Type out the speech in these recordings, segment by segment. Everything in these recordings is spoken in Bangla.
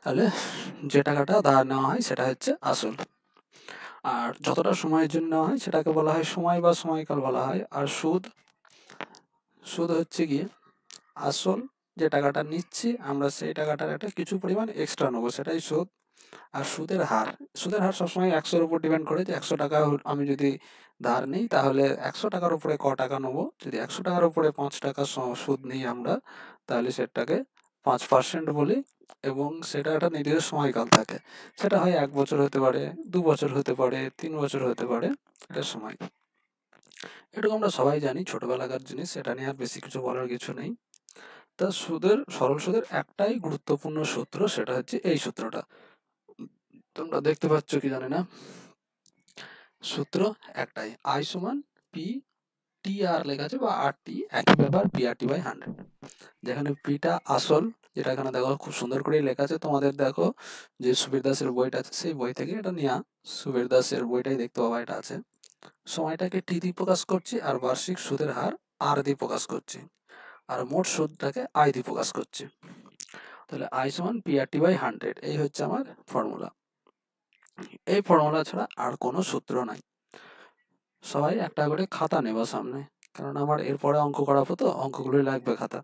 তাহলে যে টাকাটা ধার নেওয়া হয় সেটা হচ্ছে আসল। আর যতটা সময়ের জন্য নেওয়া হয় সেটাকে বলা হয় সময় বা সময়কাল বলা হয়। আর সুদ, সুদ হচ্ছে গিয়ে আসল যে টাকাটা নিচ্ছি আমরা সেই টাকাটার একটা কিছু পরিমাণ এক্সট্রা নেবো, সেটাই সুদ। আর সুদের হার, সুদের হার সবসময় 100-র উপর ডিপেন্ড করে, যে 100 টাকা আমি যদি ধার নিই তাহলে 100 টাকার উপরে ক টাকা নেবো। যদি 100 টাকার উপরে 5 টাকা সুদ নিই আমরা, তাহলে সেটাকে 5% বলি, এবং সেটা একটা নির্দিষ্ট সময়কাল থাকে। সেটা হয় 1 বছর হতে পারে, 2 বছর হতে পারে, 3 বছর হতে পারে, এটা সময়। এটুকু আমরা সবাই জানি, ছোটবেলাকার জিনিস, এটা নিয়ে আর বেশি কিছু বলার কিছু নেই। তা সুদের, সরল সুদের একটাই গুরুত্বপূর্ণ সূত্র, সেটা হচ্ছে এই সূত্রটা। তোমরা দেখতে পাচ্ছ কি জানি না, সূত্র একটাই, আই সমান পি টি আর লেখা আছে, বা আর টি একই ব্যাপার, পি আর টি বাই 100। যেখানে পিটা আসল, যেটা এখানে দেখো খুব সুন্দর করেই লেখা আছে, তোমাদের দেখো যে সুবীর দাসের বইটা আছে সেই বই থেকে এটা নেওয়া, সুবীর দাসের বইটাই দেখতে পাবা এটা আছে। সময়টাকে টি দিয়ে প্রকাশ করছি, আর বার্ষিক সুদের হার আর দিয়ে প্রকাশ করছি, আর মোট সুদটাকে আই দিয়ে প্রকাশ করছি। তাহলে আই সমান পি আর টি বাই 100, এই হচ্ছে আমার ফর্মুলা। এই ফর্মুলা ছাড়া আর কোনো সূত্র নাই। সবাই একটা করে খাতা নেবা সামনে, কারণ আমার এরপরে অঙ্ক করাবো, তো অঙ্কগুলোই লাগবে খাতা।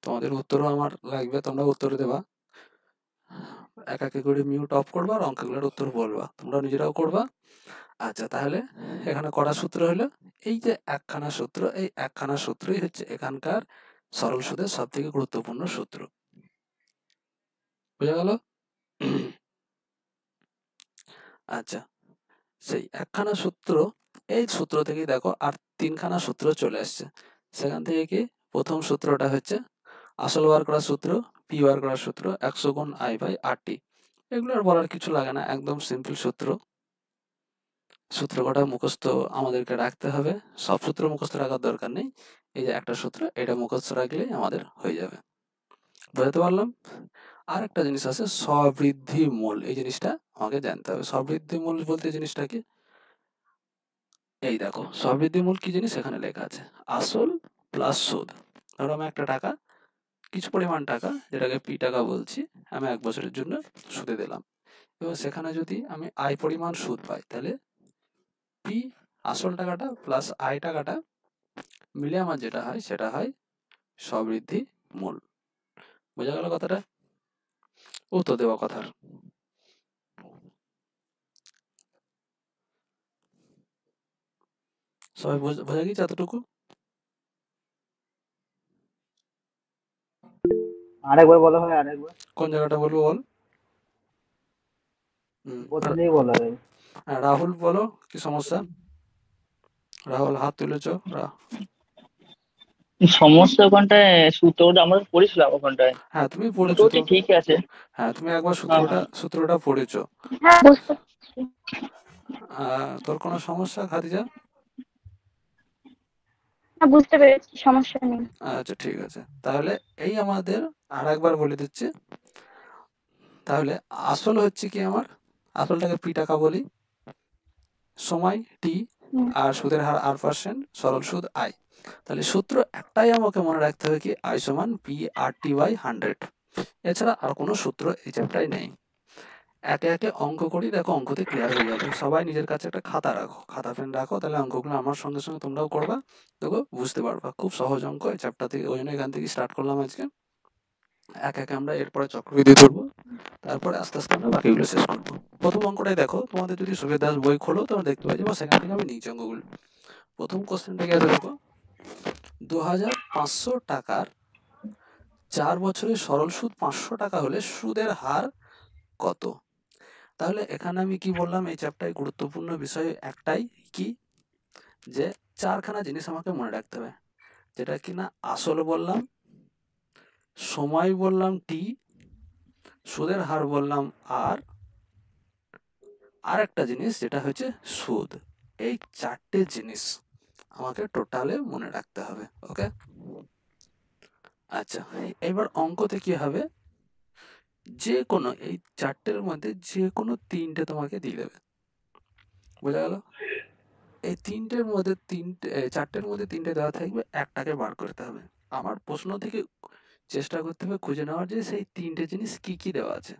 তোমাদের উত্তরও আমার লাগবে, তোমরা উত্তর দেবা, এক এক করে মিউট অফ করবা আর অঙ্কগুলোর উত্তর বলবা, তোমরা নিজেরাও করবা। আচ্ছা, তাহলে এখানে কটা সূত্র হলো? এই যে একখানা সূত্র, এই একখানা সূত্রই হচ্ছে এখানকার সরল সুদের সব থেকে গুরুত্বপূর্ণ সূত্র। বুঝা গেল? আচ্ছা, সেই একখানা সূত্র, এই সূত্র থেকে দেখো আর তিনখানা সূত্র চলে আসছে। সেখান থেকে কি প্রথম সূত্রটা হচ্ছে আসল বার করার সূত্র, পি বার করার সূত্র, 100 গুণ আই বাই আর টি। এগুলো আর বলার কিছু লাগে না, একদম সিম্পল সূত্র। সূত্র কটা মুখস্থ আমাদেরকে রাখতে হবে, সব সূত্র মুখস্থ রাখার দরকার নেই। এই যে একটা সূত্র, এটা মুখস্থ রাখলেই আমাদের হয়ে যাবে। বুঝতে পারলাম? আর একটা জিনিস আছে, স্ববৃদ্ধি মূল, এই জিনিসটা আমাকে জানতে হবে। স্ববৃদ্ধি মূল বলতে জিনিসটা কি? এই দেখো, স্ববৃদ্ধি মূল কি জিনিস এখানে লেখা আছে, আসল প্লাস সুদ। ধরো আমি একটা টাকা, কিছু পরিমাণ টাকা, যেটাকে পি টাকা বলছি, আমি 1 বছরের জন্য সুদে দিলাম, এবং সেখানে যদি আমি আই পরিমাণ সুদ পাই, তাহলে পি আসল টাকাটা প্লাস আই টাকাটা মিলে আমার যেটা হয় সেটা হয় স্ববৃদ্ধি মূল। বোঝা গেল কথাটা? উত্তর দেওয়া কথার। সবাই বোঝা গেছে এতটুকু? আরেকবার বলা হয়, আরেকবার। কোন জায়গাটা বলবো বল? প্রথম দিকে বলা যায়। রাহুল বলো, কি সমস্যা? রাহুল হাত তুলেছ। সমস্যা ওখানটায় সূত্রটা আমরা পড়েছিলাম ওখানটায়, হ্যাঁ, তুমি পড়েছো তো। মোটামুটি ঠিক আছে। হ্যাঁ, তুমি একবার হ্যাঁ সূত্রটা হ্যাঁ। সূত্রটা পড়েছো। হ্যাঁ, বুঝতে পারছি। তোর কোনো সমস্যা খাদিজা? হ্যাঁ, বুঝতে পেরেছি, সমস্যা নেই। আচ্ছা, ঠিক আছে, তাহলে এই আমাদের আর একবার বলে দিচ্ছি। তাহলে আসল হচ্ছে কি আমার, আসলটাকে পি টাকা বলি, সময় টি, হুম। আর সুদের হার R%, সরল সুদ আই। তাহলে সূত্র একটাই আমাকে মনে রাখতে হবে, কি আই সমান পি আর টি বাই 100। এছাড়া আর কোনো সূত্র এই চ্যাপ্টারে নেই। একে একে অঙ্ক করি, দেখো অঙ্কতে ক্লিয়ার হয়ে যাবে। সবাই নিজের কাছে একটা খাতা রাখো, খাতা পেন রাখো, তাহলে অঙ্কগুলো আমার সঙ্গে সঙ্গে তোমরাও করবা, দেখো বুঝতে পারবা। খুব সহজ অঙ্ক এই চ্যাপ্টার থেকে, ওই জন্য এখান থেকে স্টার্ট করলাম আজকে। এক একে আমরা এরপরে চক্রবৃদ্ধি ধরবো, তারপরে আস্তে আস্তে আমরা বাকিগুলো শেষ করবো। প্রথম অঙ্কটাই দেখো, তোমাদের যদি সুবির দাস বই খোলো তোমরা দেখতে পাচ্ছি, বা সেখান থেকে আমি নিচে অঙ্কগুলো। প্রথম কোশ্চেনটা কি আছে দেখো, 2500 টাকার 4 বছরের সরল সুদ 500 টাকা হলে সুদের হার কত? তাহলে এখানে আমি কি বললাম, এই চ্যাপ্টারে গুরুত্বপূর্ণ বিষয় একটাই, কি যে চারখানা জিনিস আমাকে মনে রাখতে হবে, যেটা কিনা আসল বললাম, সময় বললাম টি, সুদের হার বললাম আর একটা জিনিস যেটা হচ্ছে সুদ। এই 4টে জিনিস আমাকে টোটালে মনে রাখতে হবে। ওকে, আচ্ছা, এবার অঙ্কতে কি হবে, যে কোনো এই 4টের মধ্যে যে কোনো 3টে তোমাকে দিয়ে দেবে। বোঝা গেল? এই 3টের মধ্যে 4টের মধ্যে 3টে দেওয়া থাকবে, একটাকে বার করতে হবে। আমার প্রশ্ন থেকে চেষ্টা করতে হবে খুঁজে নেওয়ার যে সেই তিনটে জিনিস কি কি দেওয়া আছে।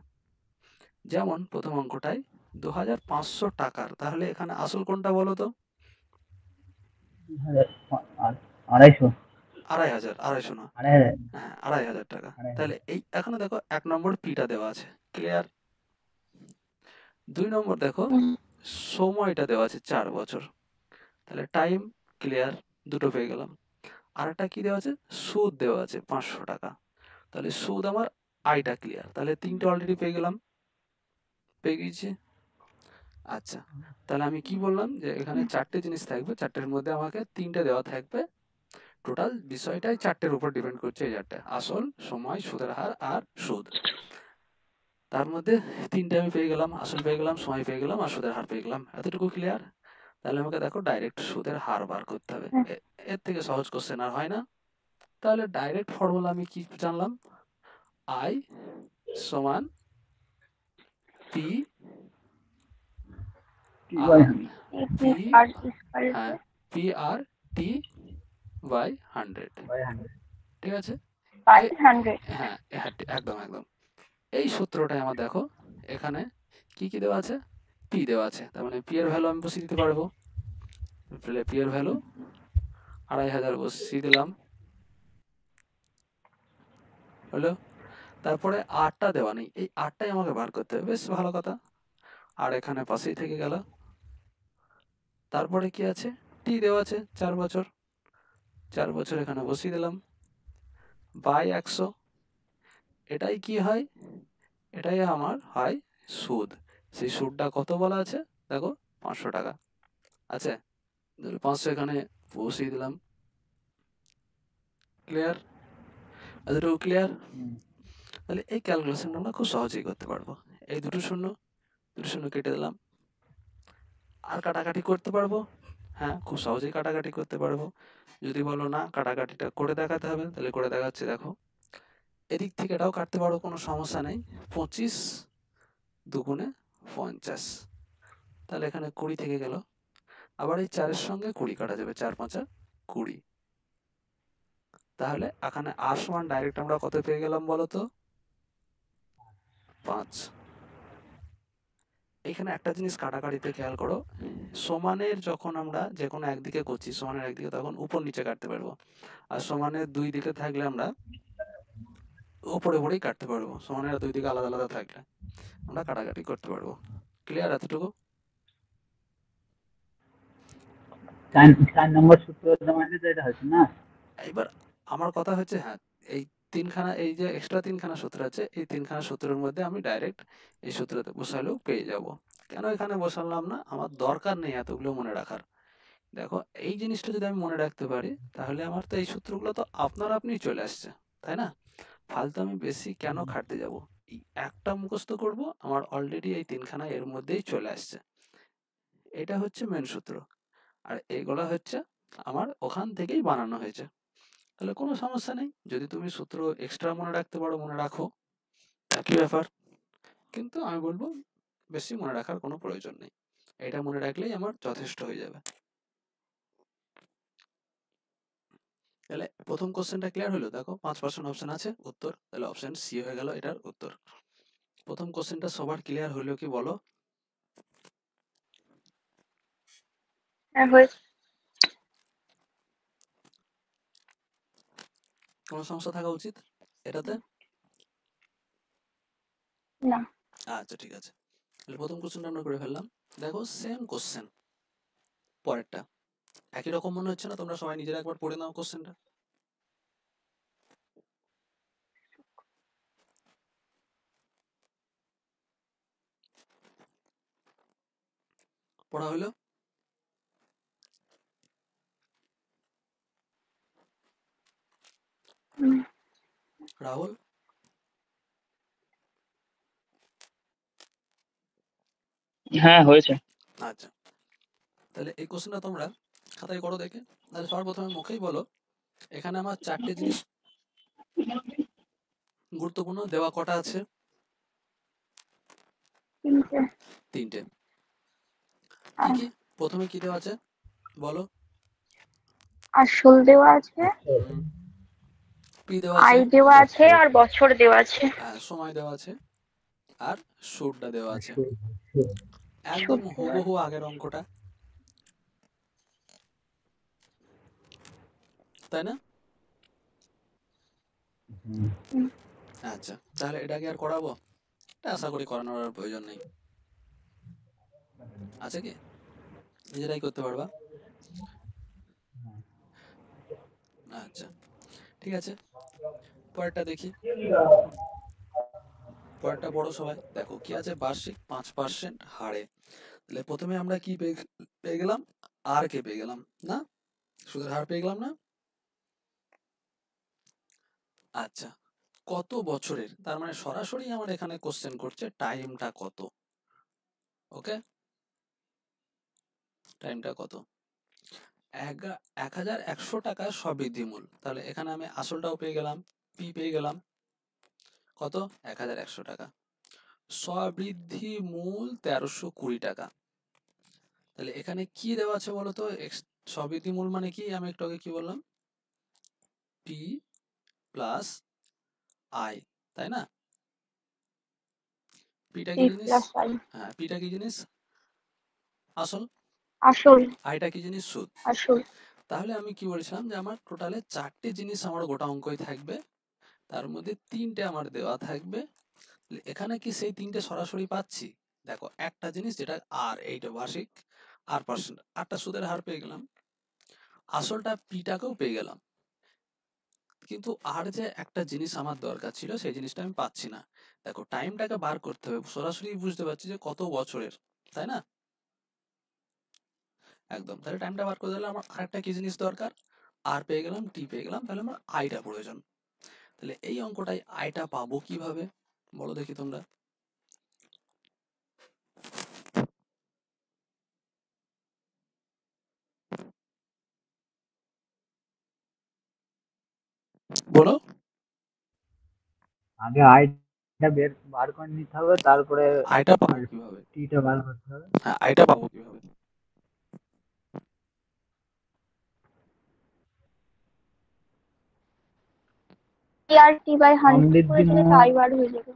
যেমন প্রথম অঙ্কটায় 2500 টাকার, তাহলে এখানে আসল কোনটা বলো তো? 2,500 2,500 না, 2,500 হ্যাঁ 2,500 টাকা। 2,500 তাহলে এই এখানে দেখো 1 নম্বর পিটা দেওয়া আছে, ক্লিয়ার। 2 নম্বর দেখো সময়টা দেওয়া আছে 4 বছর, তাহলে টাইম ক্লিয়ার, দুটো পেয়ে গেলাম। আরেকটা কি দেওয়া আছে, সুদ দেওয়া আছে 500 টাকা, তাহলে সুদ আমার আইটা ক্লিয়ার, তাহলে তিনটে অলরেডি পেয়ে গেলাম, পেয়ে গেছি। আচ্ছা, তাহলে আমি কি বললাম যে এখানে 4টে জিনিস থাকবে, 4টের মধ্যে আমাকে 3টে দেওয়া থাকবে। টোটাল বিষয়টাই 4টের উপর ডিপেন্ড করছে, এই 4টে আসল, সময়, সুদের হার আর সুদ। তার মধ্যে 3টে আমি পেয়ে গেলাম, আসল পেয়ে গেলাম, সময় পেয়ে গেলাম আর সুদের হার পেয়ে গেলাম, এতটুকু ক্লিয়ার। তাহলে আমাকে দেখো ডাইরেক্ট সুদের হার বার করতে হবে, এর থেকে সহজ কোশ্চেন আর হয় না। তাহলে ডাইরেক্ট ফর্মুলা আমি কি জানলাম, আই সমান পি পি, হ্যাঁ পি আর টি বাই 100, ঠিক আছে। বাই 100। হ্যাঁ একদম একদম, এই সূত্রটাই আমার দেখো এখানে কি কি দেওয়া আছে, পি দেওয়া আছে, তার মানে পি এর ভ্যালু আমি বসিয়ে দিতে পারবো। পি এর ভ্যালু 2,500 বসিয়ে দিলাম, হলো। তারপরে আরটা দেওয়া নেই, এই আরটাই আমাকে বার করতে হবে, বেশ ভালো কথা। আর এখানে পাশেই থেকে গেল। তারপরে কি আছে, টি দেওয়া আছে 4 বছর, 4 বছর এখানে বসিয়ে দিলাম, বাই 100। এটাই কি হয়, এটাই আমার হয় সুদ। সেই সুদটা কত বলা আছে দেখো, 500 টাকা আছে, 500 এখানে বসিয়ে দিলাম, ক্লিয়ার, এতটুকু ক্লিয়ার। তাহলে এই ক্যালকুলেশনটা আমরা খুব সহজেই করতে পারবো। এই দুটো শূন্য কেটে দিলাম, আর কাটাকাটি করতে পারবো, হ্যাঁ খুব সহজেই কাটাকাটি করতে পারবো। যদি বলো না কাটাকাটিটা করে দেখাতে হবে, তাহলে করে দেখাচ্ছি, দেখো এদিক থেকে এটাও কাটতে পারো, কোনো সমস্যা নেই। 25 দুগুণে 50, তাহলে এখানে 20 থেকে গেল, আবার এই 4-এর সঙ্গে 20 কাটা যাবে, 4 5 20। তাহলে এখানে আর সমান ডাইরেক্ট আমরা কত পেয়ে গেলাম বলো তো, 5। এখানে একটা জিনিস কাটাকাটিতে খেয়াল করো, সমানের যখন আমরা যে কোনো একদিকে করছি, সমানের একদিকে তখন উপর নিচে কাটতে পারবো, আর সমানের দুই দিকে থাকলে আমরা উপরে উপরেই কাটতে পারবো। সমানের দুই দিকে আলাদা আলাদা থাকলে আমরা কাটাকাটি করতে পারবো, ক্লিয়ার এতটুকু। 4 নম্বর সূত্র জমাতে তো এটা হচ্ছে না। এইবার আমার কথা হচ্ছে, হ্যাঁ এই তিনখানা, এই যে এক্সট্রা 3খানা সূত্র আছে, এই 3খানা সূত্রের মধ্যে আমি ডাইরেক্ট এই সূত্রতে বসালেও পেয়ে যাব। কেন এখানে বসালাম না, আমার দরকার নেই এতগুলো মনে রাখার। দেখো এই জিনিসটা যদি আমি মনে রাখতে পারি, তাহলে আমার তো এই সূত্রগুলো তো আপনার আপনি চলে আসছে, তাই না? ফালতু আমি বেশি কেন খাটতে যাব, এই একটা মুখস্থ করব, আমার অলরেডি এই 3খানা এর মধ্যেই চলে আসছে। এটা হচ্ছে মেন সূত্র, আর এগুলো হচ্ছে আমার ওখান থেকেই বানানো হয়েছে। তাহলে কোনো সমস্যা নেই, যদি তুমি সূত্র এক্সট্রা মনে রাখতে পারো মনে রাখো, একই ব্যাপার। কিন্তু আমি বলবো বেশি মনে রাখার কোনো প্রয়োজন নেই, এটা মনে রাখলেই আমার যথেষ্ট হয়ে যাবে। তাহলে প্রথম কোশ্চেনটা ক্লিয়ার হলো, দেখো 5% অপশন আছে উত্তর, তাহলে অপশন সি হয়ে গেল এটার উত্তর। প্রথম কোশ্চেনটা সবার ক্লিয়ার হলো কি বলো? হ্যাঁ হয়েছে। কোনো সমস্যা থাকা উচিত এটাতে? না। আচ্ছা ঠিক আছে, তাহলে প্রথম কোশ্চেনটা আমরা করে ফেললাম। দেখো সেম কোশ্চেন, পরেরটা একই রকম মনে হচ্ছে না? তোমরা সবাই নিজেরা একবার পড়ে নাও কোশ্চেনটা, পড়া হলো? রাহুল? হ্যাঁ হয়েছে। আচ্ছা, তাহলে এই কোশ্চেনটা তোমরা খাতায় করো দেখে। তাহলে সবার প্রথমে মুখেই বলো, এখানে আমার 4টে জিনিস গুরুত্বপূর্ণ দেওয়া কটা আছে? 3টে। 3টে। কি কি? প্রথমে কি দেওয়া আছে বলো? আসল দেওয়া আছে, হুম, পি দেওয়া আছে, আই দেওয়া আছে আর বছর দেওয়া আছে। সময় দেওয়া আছে, আর সুদটা দেওয়া আছে। সুদ। একদম সুদ দেওয়া হুবহু আগের অঙ্কটা, তাই না? হুম। হুম, আচ্ছা, তাহলে এটাকে আর করাবো? এটা আশা করি করানোর আর প্রয়োজন নেই। আছে কি? নিজেরাই করতে পারবা। আচ্ছা, ঠিক আছে, পরেরটা দেখি। পরেরটা বড় সবাই দেখো কি আছে, বার্ষিক 5% হারে। তাহলে প্রথমে আমরা কি পেয়ে গেলাম? আর কে পেয়ে গেলাম না, সুদের হার পেয়ে গেলাম না? আচ্ছা, কত বছরের, তার মানে সরাসরি আমার এখানে কোশ্চেন করছে টাইমটা কত। ওকে, টাইমটা কত? 1100 টাকা স্ববৃদ্ধিমূল। তাহলে এখানে আমি আসলটাও পেয়ে গেলাম, পি পেয়ে গেলাম কত, 1100 টাকা। স্ববৃদ্ধি মূল 1320 টাকা। তাহলে এখানে কি দেওয়া আছে বলতো? স্ববৃদ্ধি মূল মানে কি, আমি একটু আগে কি বললাম? পি প্লাস আই, তাই না? পিটা কি পি জিনিস? Plus I. হ্যাঁ, পিটা কি জিনিস? আসল। আসল। আইটা কি জিনিস? সুদ। আসল। তাহলে আমি কি বলেছিলাম যে আমার টোটালে 4টে জিনিস আমার গোটা অঙ্কই থাকবে, তার মধ্যে 3টে আমার দেওয়া থাকবে। এখানে কি সেই 3টে সরাসরি পাচ্ছি? দেখো, একটা জিনিস যেটা আর, এইটা বার্ষিক আর পার্সেন্ট, আরটা সুদের হার পেয়ে গেলাম, আসলটা পিটাকেও পেয়ে গেলাম। কিন্তু আর যে একটা জিনিস আমার দরকার ছিল সেই জিনিসটা আমি পাচ্ছি না। দেখো, টাইমটাকে বার করতে হবে, সরাসরি বুঝতে পারছি যে কত বছরের, তাই না? একদম, তাহলে টাইমটা বার করতে হলে আমার আরেকটা কি জিনিস দরকার? আর পেয়ে গেলাম, টি পেয়ে গেলাম, তাহলে আমার আইটা প্রয়োজন। তাহলে এই অঙ্কটাই আইটা পাবো কিভাবে বলো দেখি তোমরা? বলো। আগে আইটা বার করে নিতে হবে, তারপরে আইটা পাবো আর কিভাবে? টিটা বার করতে হবে। হ্যাঁ, আইটা পাবো কিভাবে? টি আর টি বাই 100 করে সমৃদ্ধি দিলে তো মূল। আই বার হয়ে যাবে।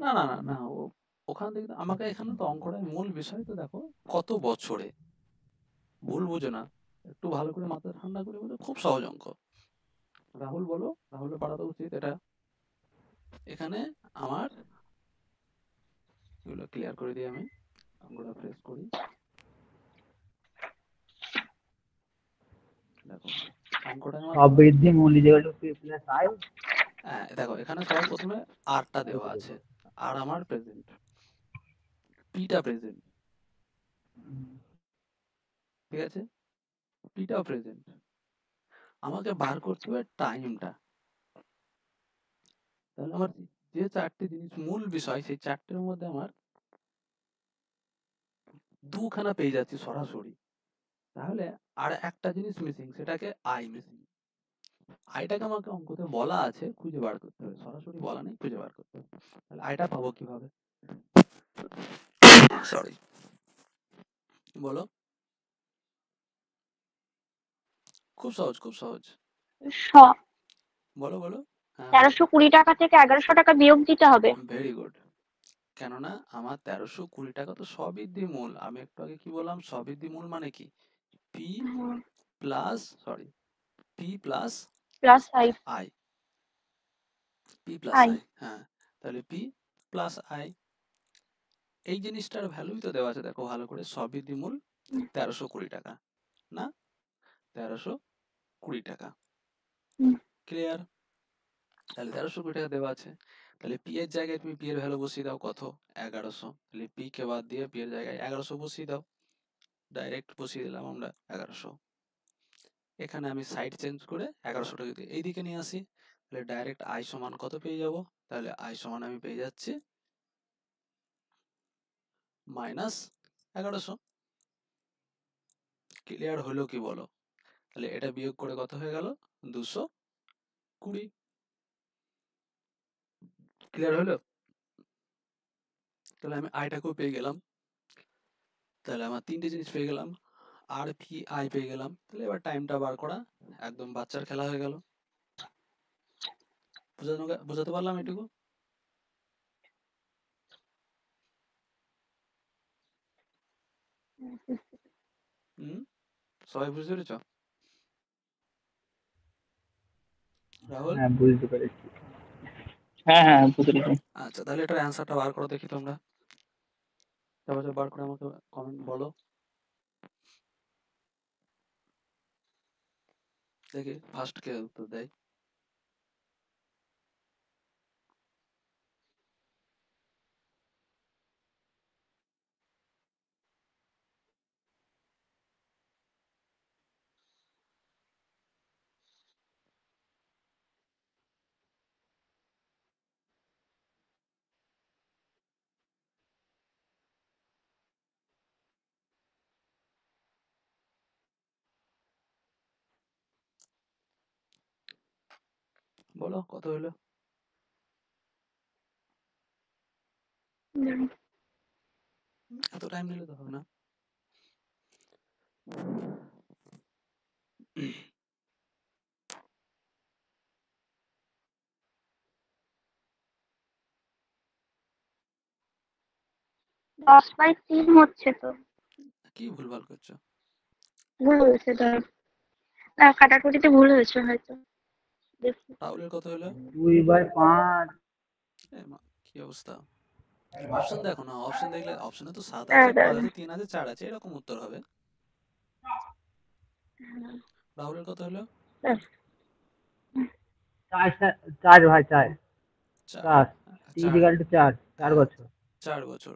না না না না, ওখান থেকে আমাকে, এখানে তো অঙ্কটাই মূল বিষয়, তো দেখো কত বছরে। ভুল বুঝো না, একটু ভালো করে মাথা ঠান্ডা করে বলো, খুব সহজ অঙ্ক। রাহুল বলো, রাহুলের পাঠাতে উচিত এটা। এখানে আমার এগুলো ক্লিয়ার করে দিই, আমি অঙ্কটা ফ্রেশ করি। দেখো, অঙ্কটা আমার সমৃদ্ধি মূল equal to P plus I. দেখো এখানে সবার প্রথমে আরটা দেওয়া আছে, আর আমার প্রেজেন্ট, পিটা প্রেজেন্ট, ঠিক আছে? পিটাও প্রেজেন্ট। আমাকে বার করতে হবে টাইমটা। তাহলে আমার যে 4টে জিনিস মূল বিষয়, সেই 4টের মধ্যে আমার দুখানা পেয়ে যাচ্ছি সরাসরি। তাহলে আর একটা জিনিস মিসিং, সেটাকে আই মিসিং। আইটাকে আমাকে অঙ্কতে বলা আছে খুঁজে বার করতে হবে, সরাসরি বলা নেই, খুঁজে বার করতে হবে। তাহলে আইটা পাবো কিভাবে? সরি, বলো। খুব সহজ, খুব সহজ। স বলো বলো। হ্যাঁ হ্যাঁ, 1320 টাকা থেকে 1100 টাকা বিয়োগ দিতে হবে। Very good. কেননা আমার 1320 টাকা তো স্ববৃদ্ধি মূল। আমি একটু আগে কি বললাম? স্ববৃদ্ধি মূল মানে কি? P plus, sorry, P plus plus I. I, P plus I. I, হ্যাঁ। তাহলে পি প্লাস আই, এই জিনিসটার ভ্যালুই তো দেওয়া আছে, দেখো ভালো করে, স্ববৃদ্ধি মূল 1320 টাকা, না 1320 টাকা। ক্লিয়ার? তাহলে 1320 টাকা দেওয়া আছে। তাহলে পি এর জায়গায় তুমি পি এর ভ্যালু বসিয়ে দাও কত? 1100। তাহলে পি কে বাদ দিয়ে পি এর জায়গায় 1100 বসিয়ে দাও। ডাইরেক্ট বসিয়ে দিলাম আমরা 1100। এখানে আমি সাইড চেঞ্জ করে 1100টা যদি এইদিকে নিয়ে আসি, তাহলে ডাইরেক্ট আই সমান কত পেয়ে যাব? তাহলে আই সমান আমি পেয়ে যাচ্ছি -1100। ক্লিয়ার হলো কি বলো? তাহলে এটা বিয়োগ করে কত হয়ে গেল? 220। ক্লিয়ার হলো? তাহলে আমি আইটাকেও পেয়ে গেলাম। তাহলে আমার 3টে জিনিস পেয়ে গেলাম, আর পি আই পেয়ে গেলাম। তাহলে এবার টাইমটা বার করা একদম বাচ্চার খেলা হয়ে গেল। বোঝাতে পারলাম এটুকু? হুম, সবাই বুঝতে পেরেছ? রাহুল? হ্যাঁ, বুঝতে পেরেছি। হ্যাঁ হ্যাঁ বুঝতে পেরেছি। আচ্ছা, তাহলে এটার অ্যান্সারটা বার করো দেখি তোমরা। তারপর বার করে আমাকে কমেন্ট বলো দেখি ফার্স্ট কে উত্তর দেয়। বলো কত হলো? এত টাইম নিলে তো হবে না। দশ বাই তিন হচ্ছে তো। কি ভুলভাল করছো? ভুল হয়েছে ধর, না কাটাকুটিতে ভুল হয়েছে হয়তো। দেখি। রাহুলের কত হলো? 2/5। কি অবস্থা! অপশন দেখো না, অপশন দেখলে অপশনে তো 7 আছে, দাঁড়া 5 দাঁড়া। আছে, 3 আছে, 4 আছে, এরকম উত্তর হবে। রাহুলের কত হলো? দাঁড়া। 4 ভাই, 4। 4। 4 T 4। = 4, 4 হ্যাঁ, বছর। 4 বছর।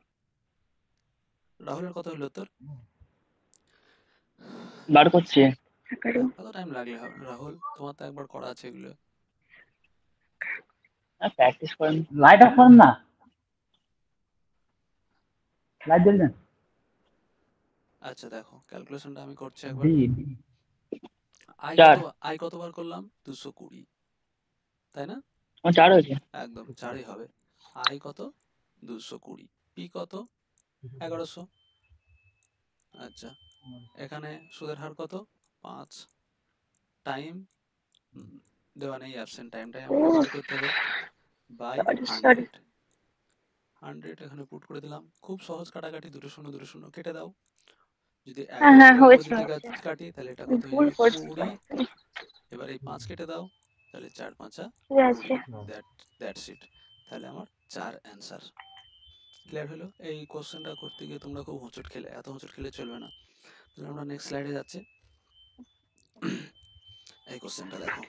রাহুলের কত হলো উত্তর? বার করছি। কত টাইম লাগলে হবে রাহুল? তোমার তো একবার করা আছে এগুলো। প্র্যাকটিস করেন। লাইট অফ করুন না, লাইট জ্বলছেন। আচ্ছা দেখো, ক্যালকুলেশনটা আমি করছি একবার। ডি। আই 4। কত, আই কতবার করলাম? 220, তাই না? আমার 4 হয়েছে। একদম 4ই হবে। আই কত? 220। পি কত? 1100। আচ্ছা, এখানে সুদের হার কত? 5। টাইম দেওয়া নেই, অ্যাবসেন্ট, টাইমটাই আমাকে বার করতে হবে। Bye sorry. 100। 100 এখানে পুট করে দিলাম। খুব সহজ কাটাকাটি, দুটো শূন্য দুটো শূন্য কেটে দাও। যদি হ্যাঁ 11 হ্যাঁ দিয়ে হয়েছে পদ্ধতি হয়েছে। কাটি তাহলে এটা কত হয়ে ভুল যাবে? করছি 20। এবার এই 5 কেটে দাও, তাহলে 4 5 ঠিক আছে। 20। That's it. তাহলে আমার 4 অ্যান্সার। ক্লিয়ার হলো? এই কোশ্চেনটা করতে গিয়ে তোমরা খুব হোঁচট খেলে, এত হোঁচট খেলে চলবে না। তাহলে আমরা নেক্সট স্লাইডে যাচ্ছি। এই কোশ্চেনটা দেখো,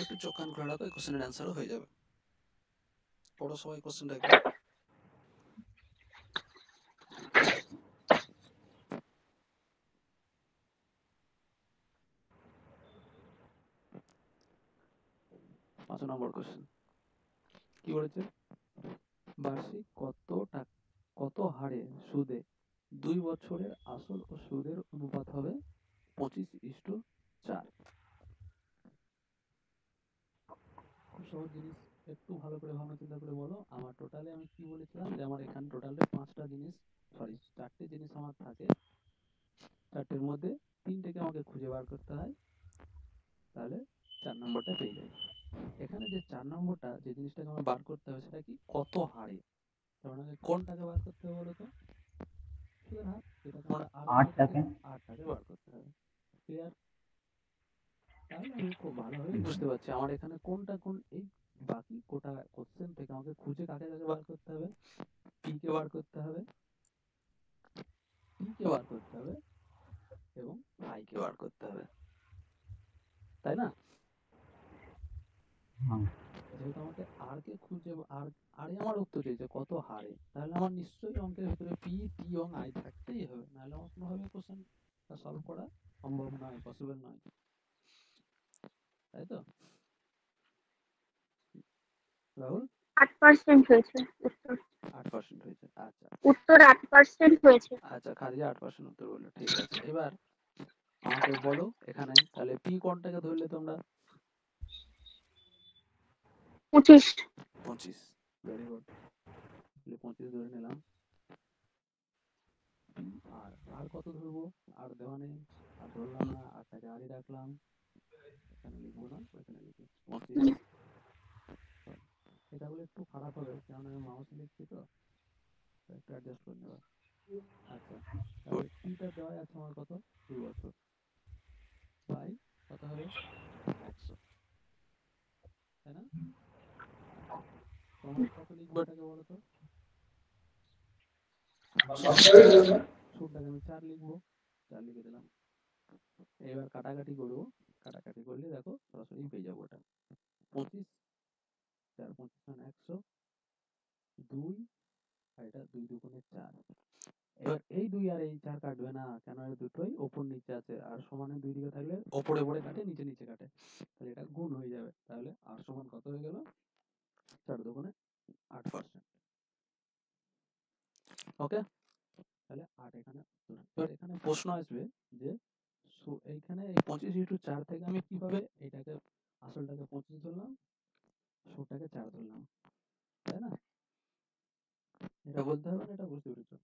একটু চোখ কান খোলা রাখো, এই কোশ্চেনের অ্যান্সারও হয়ে যাবে। পড়ো সবাই কোশ্চেনটা একবার। পাঁচ নম্বর কোশ্চেন কি বলেছে? বার্ষিক কত হারে সুদে 2 বছরের আসল ও সুদের অনুপাত হবে 25:4? খুব সহজ জিনিস, একটু ভালো করে ভাবনা চিন্তা করে বলো। আমার টোটালে আমি কি বলেছিলাম, যে আমার এখানে টোটালে 5টা জিনিস, সরি 4টে জিনিস আমার থাকে। 4টের মধ্যে 3টেকে আমাকে খুঁজে বার করতে হয়, তাহলে 4 নম্বরটা পেয়ে যাই। এখানে যে 4 নম্বরটা, যে জিনিসটাকে আমার বার করতে হবে, সেটা কি? কত হারে। তার মানে কোনটাকে বার করতে হবে বলো তো? সুদের হার, যেটাকে আমরা আর বলে 8 থাকি, সেকেন্ড। আরটাকে বার করতে হবে। ক্লিয়ার? তাহলে আমি খুব ভালোভাবে বুঝতে পারছি আমার এখানে কোনটা কোন, এই বাকি কোটা কোশ্চেন থেকে আমাকে খুঁজে কাকে কাকে বার করতে হবে। পি কে বার করতে হবে, টি কে বার করতে হবে, এবং আই কে বার করতে হবে, তাই না? যেহেতু আমাকে আর কে খুঁজে, আরে আমার উত্তর চেয়েছে কত হারে, তাহলে আমার নিশ্চয়ই অঙ্কের ভিতরে পি, টি এবং আই থাকতেই হবে, নাহলে আমার কোনোভাবে কোশ্চেনটা সলভ করা সম্ভব নয়, পসিবল নয়, তাই তো রাহুল? 8% হয়েছে উত্তর। 8% হয়েছে, আচ্ছা। উত্তর 8% হয়েছে। আচ্ছা, খারিজা 8% উত্তর বললো, ঠিক আছে। এবার আমাকে বলো এখানে তাহলে পি কোনটাকে ধরলে তোমরা? 25। 25। ভেরি গুড, 25 ধরে নিলাম। আর আর কত ধরবো? আর দেওয়া নেই, আর ধরলাম না, আরটাকে আরই রাখলাম। এখানে লিখবো না, এখানে লিখি 25। ডেটাগুলো একটু খারাপ হবে, কারণ আমি মাউস লিখছি তো একটু অ্যাডজাস্ট করে নেবা। আচ্ছা, তাহলে টিটা দেওয়া আছে আমার কত, 2 বছর, বাই কত হবে 100, তাই না? তোমার কত লিখবো এটাকে বলো তো? সুদটাকে আমি 4 লিখবো, 4 লিখে দিলাম। এবার কাটাকাটি করবো, কাটাকাটি করলে দেখো সরাসরি পেয়ে যাবো ওটা 25, 4 25 মানে 100, 2 আর এটা 2 দুগুণে 4। এবার এই 2 আর এই 4 কাটবে না, কেন? এর দুটোই ওপর নিচে আছে, আর সমানের দুই দিকে থাকলে ওপরে ওপরে কাটে, নিচে নিচে কাটে, তাহলে এটা গুণ হয়ে যাবে। তাহলে আর সমান কত হয়ে গেল, 4 দুগুণে 8%। ওকে, তাহলে 8 এখানে উত্তর। এবার এখানে প্রশ্ন আসবে যে এইখানে এই 25 × 4 থেকে আমি কিভাবে এটাকে আসলটাকে 25 ধরলাম, সুদটাকে 4 ধরলাম, তাই না? এটা বলতে হবে না, এটা বুঝতে পেরেছো?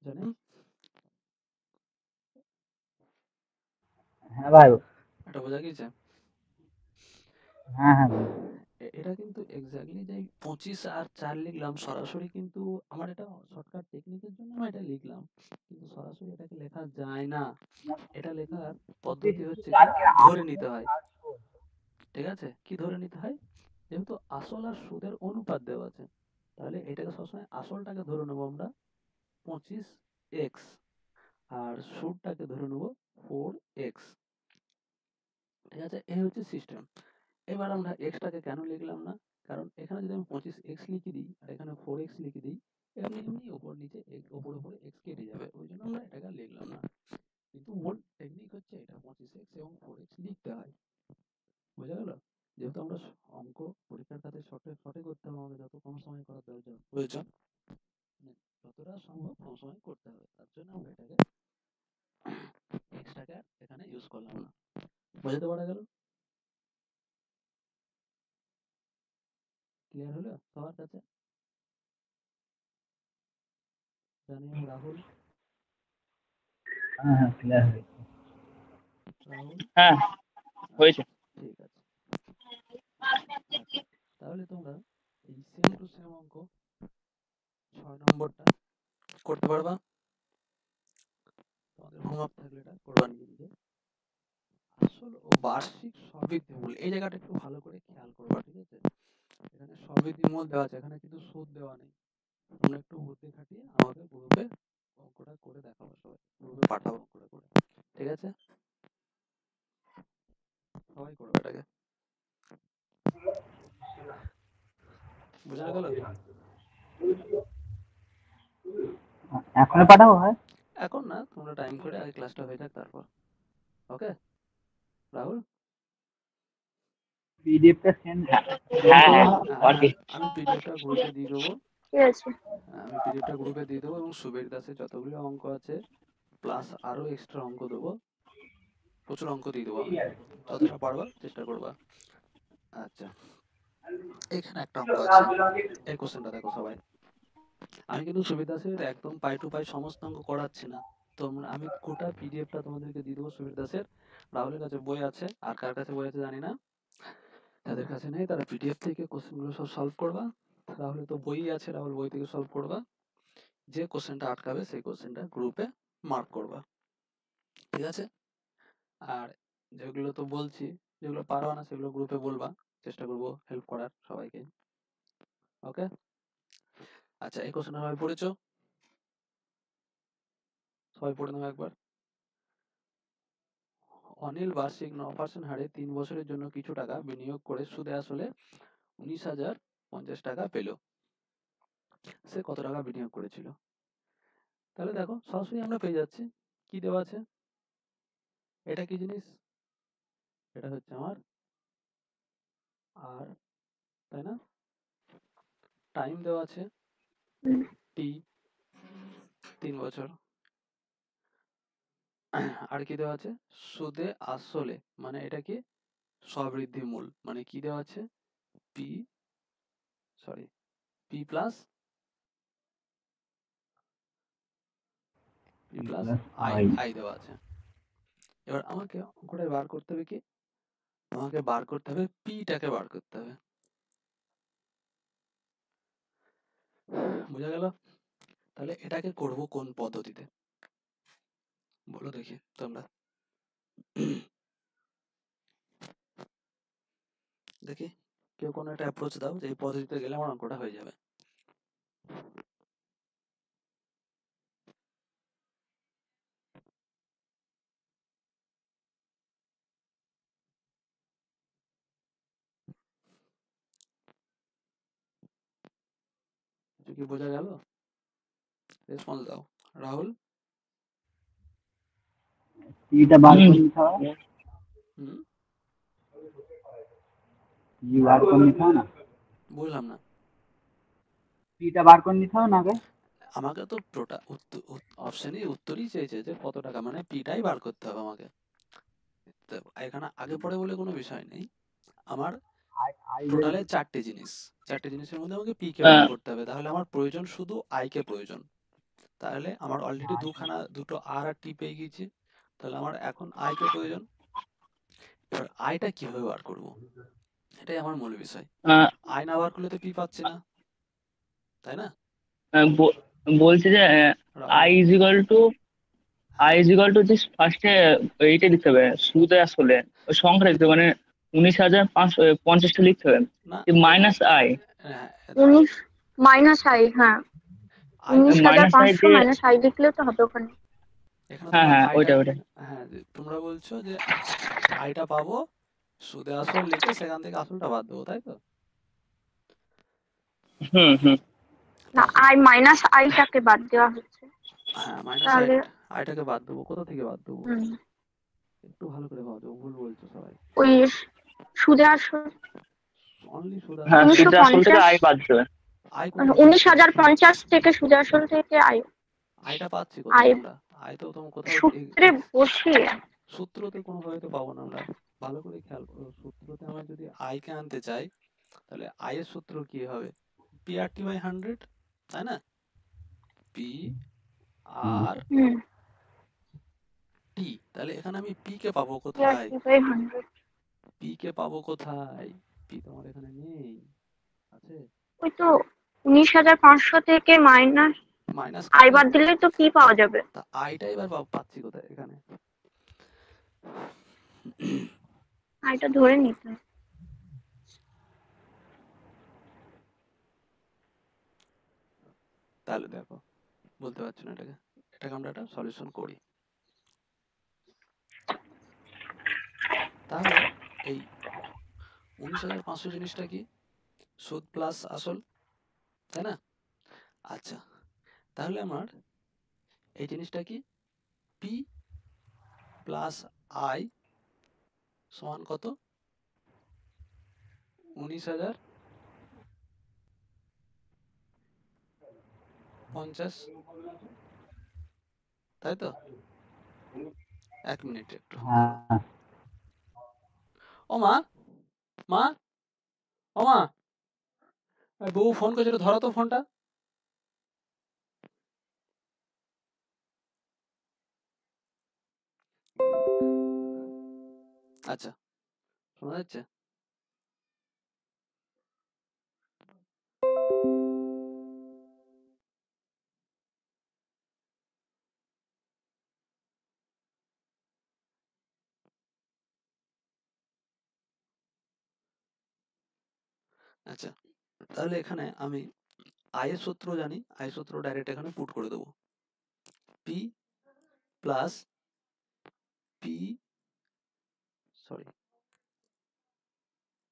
জানি হ্যাঁ ভাই। এটা বোঝা গেছে? হ্যাঁ হ্যাঁ। এটা কিন্তু এক্স্যাক্টলি যে 25 আর 4 লিখলাম সরাসরি, কিন্তু আমার এটা শর্টকাট টেকনিকের জন্য আমি এটা লিখলাম, কিন্তু সরাসরি এটাকে লেখা যায় না। এটা লেখার পদ্ধতি হচ্ছে কি, ধরে নিতে হয়। ঠিক আছে, কি ধরে নিতে হয়? যেহেতু আসল আর সুদের অনুপাত দেওয়া আছে, তাহলে এটাকে সবসময় আসলটাকে ধরে নেবো আমরা 25x, আর সুদটাকে ধরে নেবো 4x। ঠিক আছে, এই হচ্ছে সিস্টেম। এবার আমরা এক্সটাকে কেন লিখলাম না, কারণ এখানে যদি আমি 25x লিখে দিই আর এখানে 4x লিখে দিই, এমনি এমনি ওপর নিচে ওপর উপরে x কেটে যাবে, ওই জন্য আমরা এটাকে আর লিখলাম না। কিন্তু মূল টেকনিক হচ্ছে এটা, 25x এবং 4x লিখতে হয়। বোঝা গেল? যেহেতু আমরা অঙ্ক পরীক্ষার কাছে শর্টে করতে হবে, আমাদের যত কম সময় করার প্রয়োজন, যতটা সম্ভব কম সময় করতে হবে, তার জন্য আমরা এটাকে এক্সটাকে এখানে ইউজ করলাম না। বোঝাতে পারা গেল? ক্লিয়ার হলো সবার কাছে? জানি রাহুল। হ্যাঁ হ্যাঁ, ক্লিয়ার হয়েছে। রাহুল হ্যাঁ হয়েছে। ঠিক আছে, তাহলে তোমরা এই সেম টু সেম অঙ্ক 6 নম্বরটা করতে পারবা। তোমাদের হোমওয়ার্ক থাকলে এটা করবা নিজে নিজে। আসল ও বার্ষিক সবৃদ্ধিমূল, এই জায়গাটা একটু ভালো করে খেয়াল করবা, ঠিক আছে? এখানে সবৃদ্ধিমূল দেওয়া আছে, এখানে কিন্তু সুদ দেওয়া নেই। তোমরা একটু বুদ্ধি খাটিয়ে আমাকে গ্রুপে অঙ্কটা করে দেখাবো, সবাই গ্রুপে পাঠাবো করে করে, ঠিক আছে? সবাই করবে এটাকে। বোঝা গেল? এখনই পাঠাবো ভাই? এখন না, তোমরা টাইম করে আগে ক্লাসটা হয়ে যাক তারপর। ওকে রাহুল? পিডিএফটা সেন্ড। হ্যাঁ হ্যাঁ, আর কি? আমি পিডিএফটা গ্রুপে দিয়ে দেবো। ঠিক আছে। আমি পিডিএফটা গ্রুপে দিয়ে দেবো, এবং সুবীর দাসের যতগুলো অঙ্ক আছে প্লাস আরো এক্সট্রা অঙ্ক দেবো, প্রচুর অঙ্ক দিয়ে দেবো আমি, যতটা পারবা চেষ্টা করবা। আচ্ছা, এখানে একটা অঙ্ক আছে, এই কোশ্চেনটা দেখো সবাই। আমি কিন্তু সুবীর দাসের একদম পাই টু পাই সমস্ত অঙ্ক করাচ্ছি না, তোমরা আমি গোটা পিডিএফটা তোমাদেরকে দিয়ে দেবো সুবীর দাসের। রাহুলের কাছে বই আছে, আর কার কাছে বই আছে জানি না, যাদের কাছে নেই তারা পিডিএফ থেকে কোশ্চেনগুলো সব সলভ করবা। রাহুলের তো বই আছে, রাহুল বই থেকে সলভ করবা। যে কোশ্চেনটা আটকাবে সেই কোশ্চেনটা গ্রুপে মার্ক করবা, ঠিক আছে? আর যেগুলো তো বলছি, যেগুলো পারবা না সেগুলো গ্রুপে বলবা, চেষ্টা করবো হেল্প করার সবাইকে। ওকে, আচ্ছা, এই কোশ্চেনটা সবাই পড়েছো? সবাই পড়ে নাও একবার। অনিল বার্ষিক 9% হারে 3 বছরের জন্য কিছু টাকা বিনিয়োগ করে সুদে আসলে 19,050 টাকা পেল। সে কত টাকা বিনিয়োগ করেছিল? তাহলে দেখো সরাসরি আমরা পেয়ে যাচ্ছি, কি দেওয়া আছে, এটা কি জিনিস, এটা হচ্ছে আমার আর, তাই না? টাইম দেওয়া আছে টি, 3 বছর। আর কি দেওয়া আছে, সুদে আসলে, মানে এটা কি, সবৃদ্ধি মূল, মানে কি দেওয়া আছে, পি প্লাস আই, আই দেওয়া আছে। এবার আমাকে অঙ্কটা বার করতে হবে কি, আমাকে বার করতে হবে পিটাকে বার করতে হবে। বোঝা গেল? তাহলে এটাকে করব কোন পদ্ধতিতে বলো দেখি তোমরা। দেখি কেউ কোনো একটা অ্যাপ্রোচ দাও যে এই পদ্ধতিতে গেলে আমার অঙ্কটা হয়ে যাবে। কিছু কি বোঝা গেল? রেসপন্স দাও। রাহুল? পিটা বার করে নিতে হবে, হুম, জি বার করে নিতে হবে না, বুঝলাম না। পিটা বার করে নিতে হবে না আগে। আমাকে তো অপশনই উত্তরই চেয়েছে যে কত টাকা, মানে পিটাই বার করতে হবে আমাকে। তো এখানে আগে পরে বলে কোনো বিষয় নেই। আমার আই আই টোটালে যদি চারটে জিনিসের মধ্যে আমাকে পি কে বার করতে হবে। তাহলে আমার প্রয়োজন শুধু আই কে প্রয়োজন। তাহলে আমার অলরেডি দুটো আর টি পেয়ে গেছি। তাহলে আমার এখন আই কে প্রয়োজন। এবার আইটা কিভাবে বার করব, এটাই আমার মূল বিষয়। আই না বার করলে তো পি পাচ্ছি না, তাই না? বলছে যে I Rahul? Is equal to যে ফার্স্টে এইটা লিখতে হবে সুদে আসলে ওই সংখ্যা লিখতে হবে, মানে 19,550টা লিখতে হবে, না, মাইনাস আই। হ্যাঁ দেখো, 19 মাইনাস আই, হ্যাঁ আইটা মাইনাস আই 19,500 দিয়ে, মাইনাস আই লিখলে তো হবে ওখানে। এখানে হ্যাঁ তোমার হ্যাঁ আইটা, ওইটা ওইটা। হ্যাঁ তোমরা বলছো যে আইটা পাবো, সুদে আসল লিখে সেখান থেকে আসলটা বাদ দেবো, তাই তো? হুম হুম। না, তাহলে আই মাইনাস আইটাকে বাদ দেওয়া হচ্ছে। হ্যাঁ মাইনাস তাহলে আইটাকে বাদ দেবো। কোথা থেকে বাদ দেবো? হুম, একটু ভালো করে ভাবো, ভুল বলছো সবাই। ওই সুদে আসল অনলি সুদ হ্যাঁ আসল। সুদে আসল থেকে 1950, আই বাদ দেবে। আই কোথায় পাচ্ছি? 19,050 থেকে সুদে আসল থেকে আই, আইটা পাচ্ছি কোথায় আই আমরা? আই তো তোমার কোথাও সূত্রে বসিয়ে। সূত্রতে কোনোভাবে তো পাবো না আমরা। ভালো করে খেয়াল করো, সূত্রতে আমরা যদি আই কে আনতে চাই তাহলে আই এর সূত্র কি হবে? পি আর টি বাই 100, তাই না? পি আর হুম, টি। তাহলে এখানে আমি পি কে পাবো বাই কোথায়? 100। পি কে পাবো কোথায়? পি তো আমার এখানে নেই, আছে? ওই তো 19,500 থেকে মাইনাস মাইনাস আই করলে বাদ দিলে তো পি পাওয়া যাবে। তা আইটা এবার পাচ্ছি কোথায় এখানে? আইটা ধরে নিতে হবে। তাহলে দেখো, বলতে পারছি না এটাকে আমরা একটা সলিউশন করি। তাহলে এই 19,500 জিনিসটা কি? সুদ প্লাস আসল, তাই না? আচ্ছা, তাহলে আমার এই জিনিসটা কি? পি প্লাস আই সমান কত? 19,050, তাই তো? এক মিনিট একটু দাঁড়াও। হ্যাঁ ও মা, মা, ও মা, বউ ফোন করছিল, ধরো তো ফোনটা। আচ্ছা, শোনা যাচ্ছে? আচ্ছা, তাহলে এখানে আমি আয়ের সূত্র জানি, আয়ের সূত্র ডাইরেক্ট এখানে পুট করে দেবো। P plus P, sorry,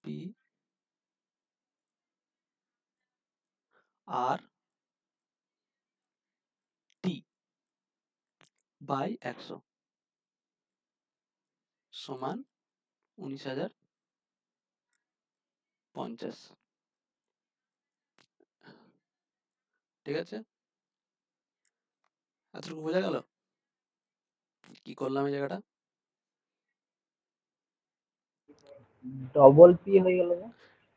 P R T by 100 সমান 19,050। ঠিক আছে? এতটুকু বোঝা গেল কি করলাম এই জায়গাটা? ডবল পি হয়ে গেল যে।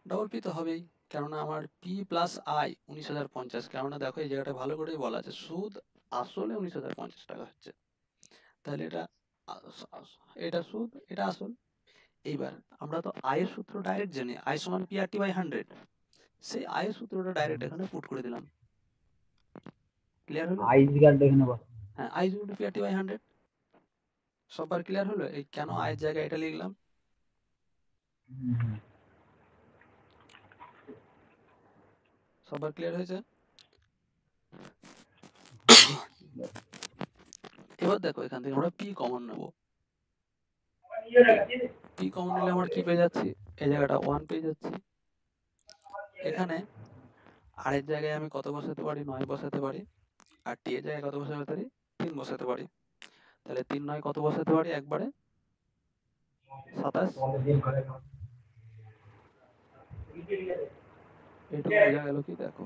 ডবল পি তো হবেই, কেননা আমার পি প্লাস আই 19,050। কেননা দেখো এই জায়গাটা ভালো করেই বলা আছে, সুদ আসলে 19,050 টাকা হচ্ছে। তাহলে এটা এটা সুদ, এটা আসল। এইবার আমরা তো আয়ের সূত্র ডাইরেক্ট জানি, আই সমান পি আর টি বাই 100। সেই আয়ের সূত্রটা ডাইরেক্ট এখানে পুট করে দিলাম। ক্লিয়ার হলো? আই ইজিক্যাল টু এখানে বসাবো। হ্যাঁ, I equal to P R T by 100। সবার ক্লিয়ার হলো? এই কেন আয়ের জায়গায় এটা লিখলাম? হুম, হুম। সবার ক্লিয়ার হয়েছে? এবার দেখো এখান থেকে আমরা পি কমন নেব। পি কমন নিলে আমরা কি পেয়ে যাচ্ছি? এই জায়গাটা 1 পেয়ে যাচ্ছি। এখানে আর এর জায়গায় আমি কত বসাতে পারি? 9 বসাতে পারি। আর টি এর জায়গায় কত বসাতে পারি? 3 বসাতে পারি। তাহলে 3 9 কত বসাতে পারি একবারে? 27। এইটুকু বোঝা গেল কি? দেখো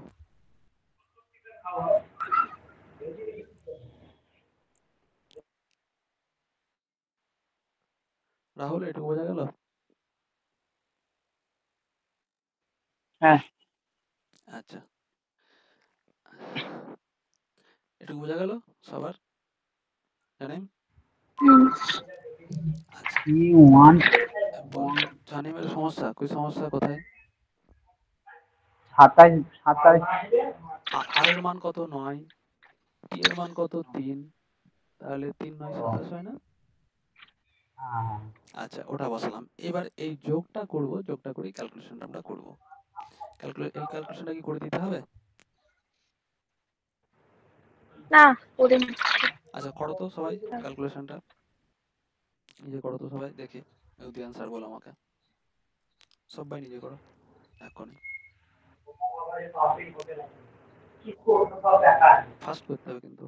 রাহুল, এটুকু বোঝা গেল? হ্যাঁ। আচ্ছা, এটুকু বোঝা গেল সবার? জানেন? হুম। আচ্ছা, P1 জানিমের সমস্যা কই? সমস্যা কোথায়? 27 আর এর মান কত? 9। টি এর মান কত? 3। তাহলে 3 9 27 হয় না? হ্যাঁ, আচ্ছা, ওটা বসালাম। এবার এই যোগটা করব, যোগটা করে ক্যালকুলেশনটা আমরা করব। এই ক্যালকুলেশনটা কি করে দিতে হবে? না, করিনি। আচ্ছা, করো তো সবাই ক্যালকুলেশনটা। নিজে করো তো সবাই, দেখি যদি অ্যান্সার বলো আমাকে। সবাই নিজে করো এখনই। ফাস্ট করতে হবে কিন্তু।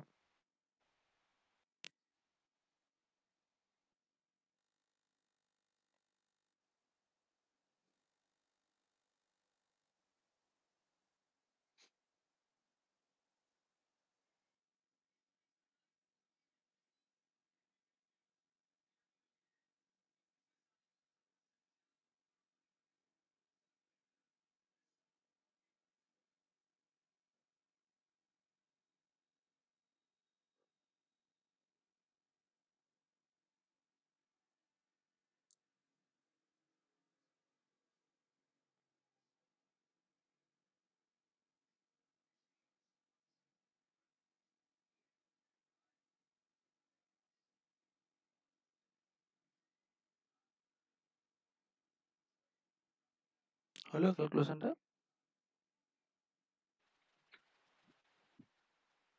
হলো ক্যালকুলেশনটা?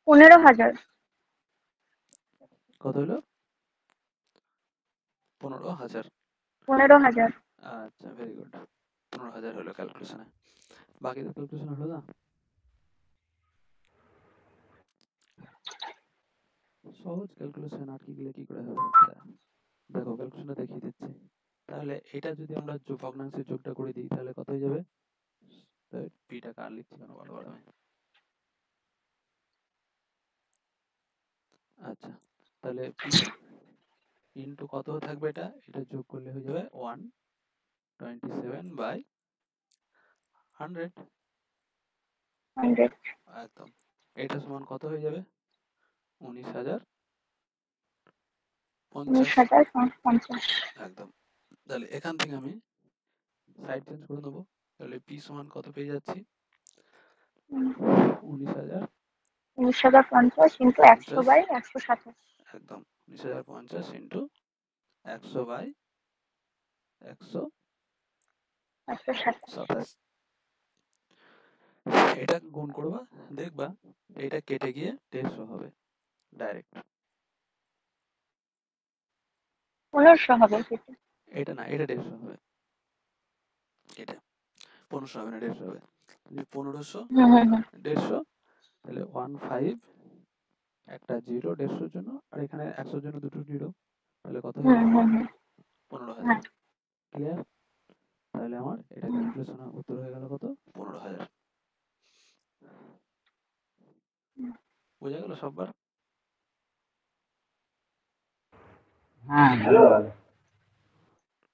15,000। কত হলো? 15,000। 15,000। আচ্ছা, ভেরি গুড। 15,000 হলো ক্যালকুলেশনে। বাকি তো ক্যালকুলেশন হলো না? সহজ ক্যালকুলেশন, আর কি গেলে কি করে হবে? দেখো ক্যালকুলেশনটা দেখিয়ে দিচ্ছি। তাহলে এটা যদি আমরা ভগ্নাংশের যোগটা করে দিই তাহলে কত হয়ে যাবে? পিটা কার লিখছি কেন বারবার আমি? আচ্ছা, তাহলে পি ইন্টু কত থাকবে? এটা যোগ করলে হয়ে যাবে 127/100। 100। একদম। এটা সমান কত হয়ে যাবে? 19,050। 19,050। একদম। তাহলে এখান থেকে আমি সাইড চেঞ্জ করে দেবো। তাহলে পি সমান কত পেয়ে যাচ্ছি? 19,050 19,050 ইন্টু 100/127। একদম। 19,050 ইন্টু 100/127। এটা গুণ করবা, দেখবা এটা কেটে গিয়ে 150 হবে ডাইরেক্ট। 1500 হবে সেটা। এটা না, এটা 150 হবে। এটা 1500 হবে না, 150 হবে। 1500 হুম হুম হুম 150, তাহলে 15 একটা 0 150 জন্য, আর এখানে 100 জন্য দুটো 0, তাহলে কত হয়ে হুম গেল? হুম হুম 15,000। হ্যাঁ। ক্লিয়ার? তাহলে আমার এটা হুম। ক্যালকুলেশন উত্তর হয়ে গেল কত? 15,000। বোঝা গেল সববার? হ্যাঁ,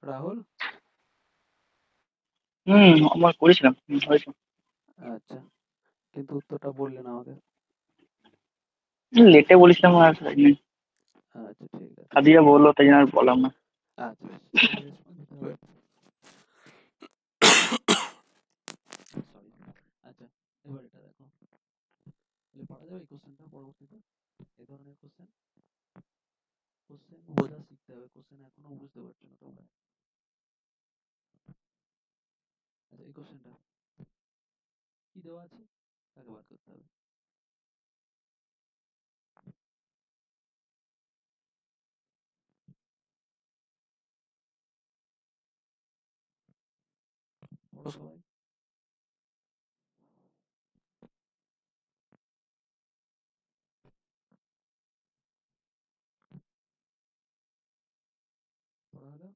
রাহুল? আমার করেছিলাম, হয়েছে। আচ্ছা, কিন্তু উত্তরটা বললে না আমাকে। লেটে বলেছিলাম আর হয়নি। আচ্ছা, ঠিক আছে। খাদিজা বললো তাই জন্য আর বললাম না। আচ্ছা, পরবর্তীতে এই ধরনের কোশ্চেন বোঝা শিখতে হবে। কোশ্চেন এখনো বুঝতে পারছো না তোমরা। আচ্ছা, এই কোশ্চেনটা কি দেওয়া আছে তাকে বার করতে হবে। পড়ো সবাই। পড়া হলো?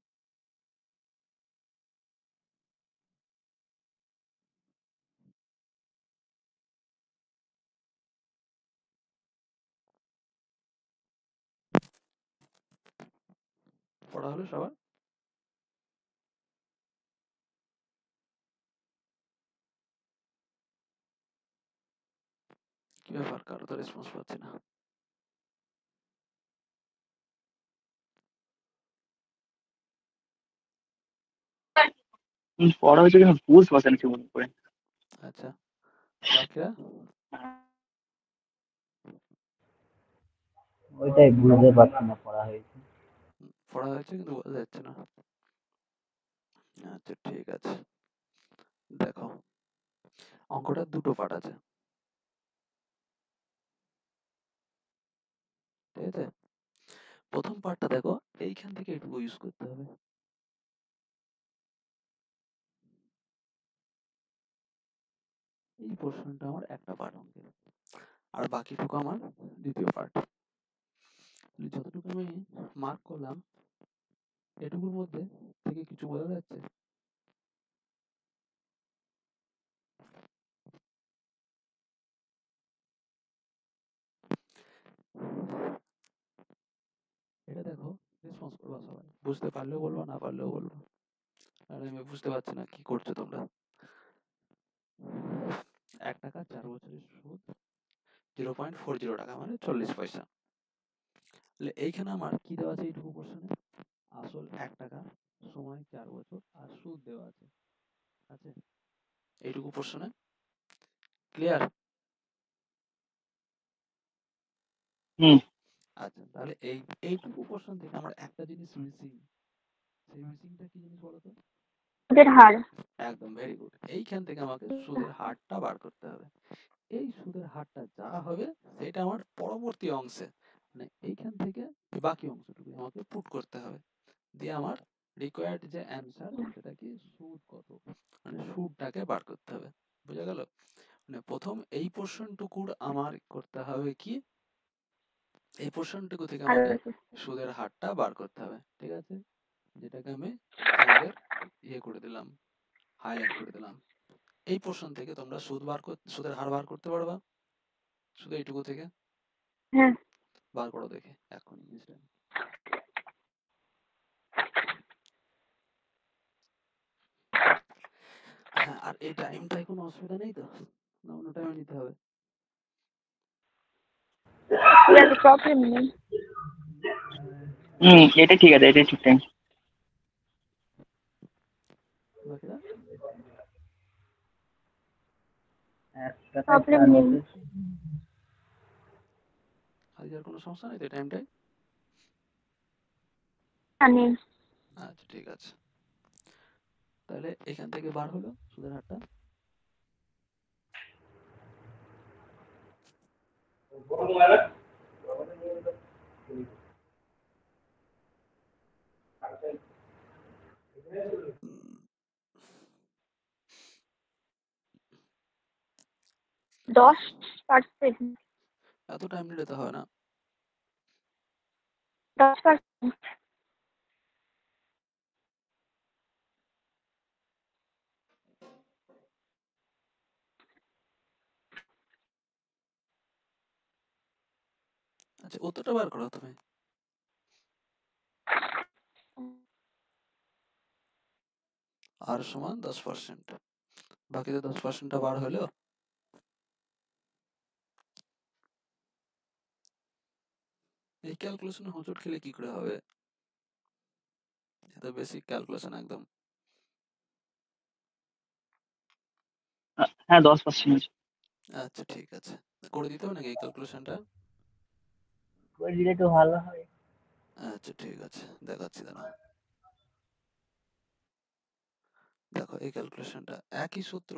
পড়া হলো সবার? কি ব্যাপার, কারো তো রেসপন্স পাচ্ছি না। পড়া হয়েছে কিন্তু বুঝতে পারছে না ঠিক মতো করে। আচ্ছা, বাকিরা? ওইটাই বুঝতে পারছি না পড়া হয়েছে। পড়া হয়েছে কিন্তু বোঝা যাচ্ছে না। আচ্ছা, ঠিক আছে। দেখো, অঙ্কটার দুটো পার্ট আছে, ঠিক আছে? প্রথম পার্টটা দেখো, এইখান থেকে এটুকু ইউজ করতে হবে। এই পোর্শনটা আমার একটা পার্ট অঙ্কের, আর বাকিটুকু আমার দ্বিতীয় পার্ট। যতটুকু আমি মার্ক করলাম, এটুকুর মধ্যে থেকে কিছু বোঝা যাচ্ছে? এটা দেখো, রেসপন্স করবা সবাই। বুঝতে পারলেও বলবা, না পারলেও বলবা। আর আমি বুঝতে পারছি না কি করছো তোমরা। 1 টাকা 4 বছরের সুদ 0.40 টাকা, মানে 40 পয়সা। তাহলে এইখানে আমার কি দেওয়া আছে এইটুকু কোশ্চেনে? আসল 1 টাকা, সময় 4 বছর, আর সুদ দেওয়া আছে। আছে এইটুকু কোশ্চেনে? ক্লিয়ার? হুম। আচ্ছা, তাহলে এইটুকু কোশ্চেন থেকে আমার একটা জিনিস মিসিং। সেই মিসিংটা কি জিনিস বলো তো? সুদের হার। একদম, ভেরি গুড। এইখান থেকে আমাকে সুদের হারটা বার করতে হবে। এই সুদের হারটা যা হবে সেটা আমার পরবর্তী অংশে, মানে এইখান থেকে বাকি অংশটুকু আমাকে পুট করতে হবে। দিয়ে আমার রিকোয়ার্ড যে অ্যান্সার, সেটা কি সুদ কত, মানে সুদটাকে বার করতে হবে। বুঝা গেল? মানে প্রথম এই পোর্শনটুকুর আমার করতে হবে কি, এই পোর্শনটুকু থেকে আর আমাকে সুদের হারটা বার করতে হবে। ঠিক আছে, যেটাকে আমি তোমাদের ইয়ে করে দিলাম, হাইলাইট করে দিলাম। এই পোর্শন থেকে তোমরা সুদের হার বার করতে পারবা? শুধু এইটুকু থেকে হ্যাঁ, বার করো দেখে এখন ইনস্ট্যান্ট। হ্যাঁ, আর এই টাইমটায় কোনো অসুবিধা নেই তো? না অন্য টাইমে নিতে হবে? প্রবলেম নেই। এটা ঠিক আছে, এটা ঠিক টাইম। বাকিরা? 1 টাকায় প্রবলেম 4 নেই। বছর। আজকে আর কোনো সমস্যা নেই তো এই টাইমটায়? জানি। আচ্ছা, ঠিক আছে। তাহলে এখান থেকে বার হলো সুদের হারটা। উম, 10%। এত টাইম নিলে তো হয় না। 10%। আচ্ছা, উত্তরটা বার করো তুমি। আর সমান 10%, বাকিতে 10%টা বার হলো। এই ক্যালকুলেশনে হোঁচট খেলে কি করে হবে? এটা বেসিক ক্যালকুলেশন একদম। হ্যাঁ 10%। আচ্ছা, ঠিক আছে। করে দিতে হবে নাকি এই ক্যালকুলেশনটা? করে দিলে তো ভালো হয়। আচ্ছা ঠিক আছে, দেখাচ্ছি দাঁড়াও। দেখো এই ক্যালকুলেশনটা একই সূত্র,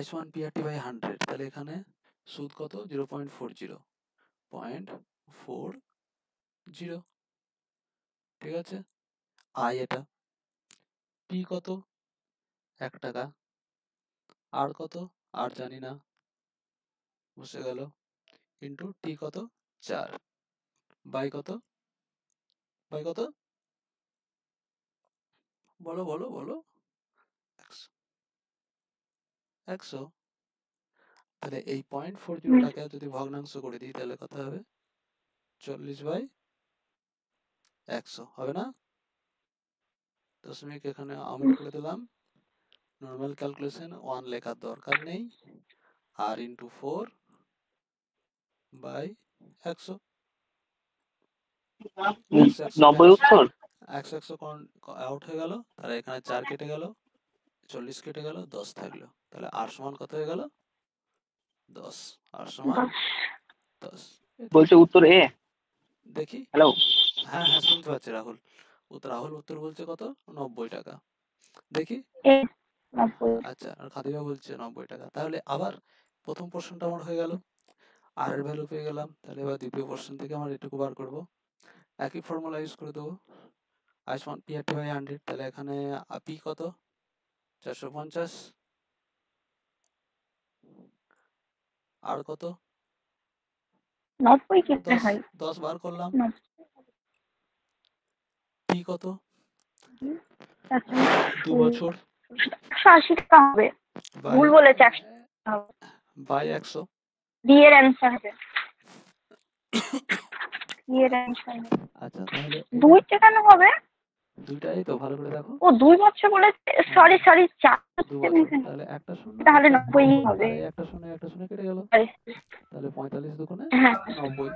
I1 PRT/100, তাহলে এখানে সুদ কত? 0.40 0.40, ঠিক আছে। আই এটা, পি কত? 1 টাকা, আর কত? আর জানি না, বসে গেল, ইন্টু টি কত? 4, বাই কত? বাই কত? বলো বলো বলো। 100। তাহলে এই 0.40 টাকা যদি ভগ্নাংশ করে দিই তাহলে কত হবে? 40/100 হবে না? দশমিক এখানে অমিট করে দিলাম, নর্মাল ক্যালকুলেশন 1 লেখার দরকার নেই, আর ইন্টু 4/100। 90 উত্তর। 100 আউট হয়ে গেল, তাহলে এখানে 4 কেটে গেল, 40 কেটে গেল, 10 থাকলো, তাহলে আর সমান কত হয়ে গেল? 10। আর সমান 10। বলছে উত্তর এ। দেখি। হ্যালো, হ্যাঁ হ্যাঁ শুনতে পাচ্ছি রাহুল। রাহুল উত্তর বলছে কত? 90 টাকা। দেখি। আচ্ছা, আর খাদিজা বলছে 90 টাকা। তাহলে আবার প্রথম প্রশ্নটা আমার হয়ে গেল, আর এর ভ্যালু পেয়ে গেলাম। তাহলে এবার দ্বিতীয় প্রশ্ন থেকে আমার এটুকু বার করব, একই ফর্মুলা ইউজ করে দেবো, I1 PRT/100, তাহলে এখানে পি কত? 450, আর কত? 90 কেটে 10, হয় 10 বার করলাম, 90, পি কত? 2 বছর, 180 টাকা হবে। বাই ভুল বলেছে, 100 টাকা হবে। বাই 100। ডি এর অ্যান্সার হবে, ডি এর অ্যান্সার হবে। আচ্ছা তাহলে 2টা কেন হবে? দুইটাই তো ভালো করে দেখো, ও 2 বছর বলেছে, সরি 4 2 হচ্ছে বছর, এখানে। তাহলে একটা শূন্য তাহলে একটা, 90 হবে। আর এই একটা শূন্য কেটে গেল, Sorry, তাহলে 45 দুগুণে হ্যাঁ 90।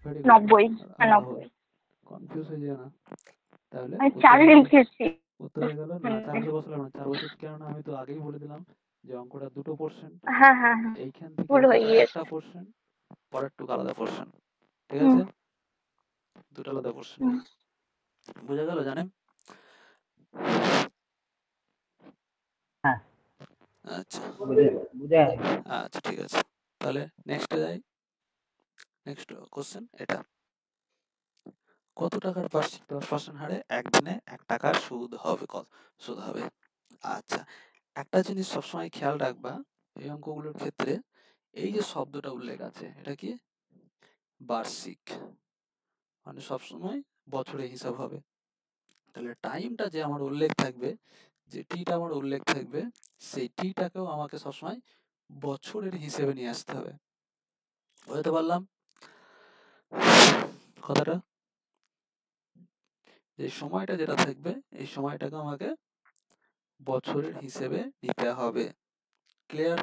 Very good. 90, হ্যাঁ রাহুল 90। কনফিউজ হয়ে যায় না। তাহলে আমি উত্তর 4 হয়ে গেল, লিখেছি। উত্তর হয়ে গেল না, 4 বছর বসলাম না, 4 বছর, কেননা আমি তো আগেই বলে দিলাম যে অঙ্কটা 2%, হ্যাঁ হ্যাঁ হ্যাঁ, এইখান থেকে ভুল হয়ে এটা গিয়েছে। একটা পোর্শন, পরের টুকু আলাদা পোর্শন, ঠিক হুম, আছে, দুটো আলাদা পোর্শন। হুম। বুঝা গেল জানেন? হ্যাঁ, আচ্ছা বুঝা। আচ্ছা ঠিক আছে, তাহলে নেক্সটে যাই। নেক্সট কোশ্চেন এটা, কত টাকার বার্ষিক 10% হারে একদিনে 1 টাকার সুদ হবে? কত সুদ হবে? আচ্ছা, একটা জিনিস সবসময় খেয়াল রাখবা এই অঙ্কগুলোর ক্ষেত্রে, এই যে শব্দটা উল্লেখ আছে এটা কি? বার্ষিক, মানে সবসময় বছরে হিসাব হবে। তাহলে টাইমটা যে আমার উল্লেখ থাকবে, যে টিটা আমার উল্লেখ থাকবে, সেই টিটাকেও আমাকে সবসময় বছরের হিসেবে নিয়ে আসতে হবে। বুঝতে পারলাম কথাটা? যে সময়টা যেটা থাকবে এই সময়টাকে আমাকে বছরের হিসেবে নিতে হবে। ক্লিয়ার?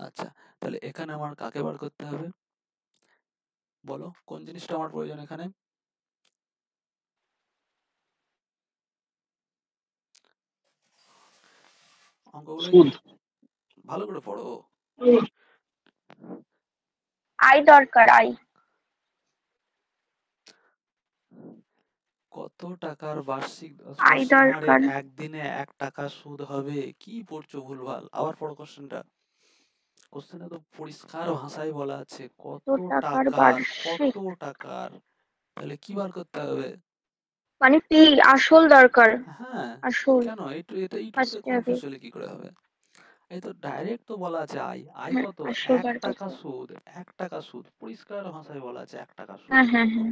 আচ্ছা, তাহলে এখানে আমার কাকে বার করতে হবে? বলো কোন জিনিসটা আমার প্রয়োজন এখানে? অঙ্কগুলো সুদ। ভালো করে পড়ো। আই দরকার, আই। কত টাকার বার্ষিক আই 10% হারে দরকার, একদিনে 1 টাকা সুদ হবে? কি পড়ছো ভুলভাল? আবার পড়ো কোশ্চেনটা। কোশ্চেনে তো পরিষ্কার ভাষায় বলা আছে কত টাকার টাকার, বার্ষিক, কত টাকার। তাহলে কি বার করতে হবে? মানে পি, আসল দরকার, হ্যাঁ, আসল। কেন এইটুকুতে ফার্স্টে আগে, কনফিউজ হলে কি করে হবে? এই তো ডাইরেক্ট তো বলা আছে আই, আই হ্যাঁ কত? আসল 1 বার টাকা করতে হবে। সুদ, 1 টাকা সুদ, পরিষ্কার ভাষায় বলা আছে 1 টাকা সুদ। হ্যাঁ হ্যাঁ হ্যাঁ,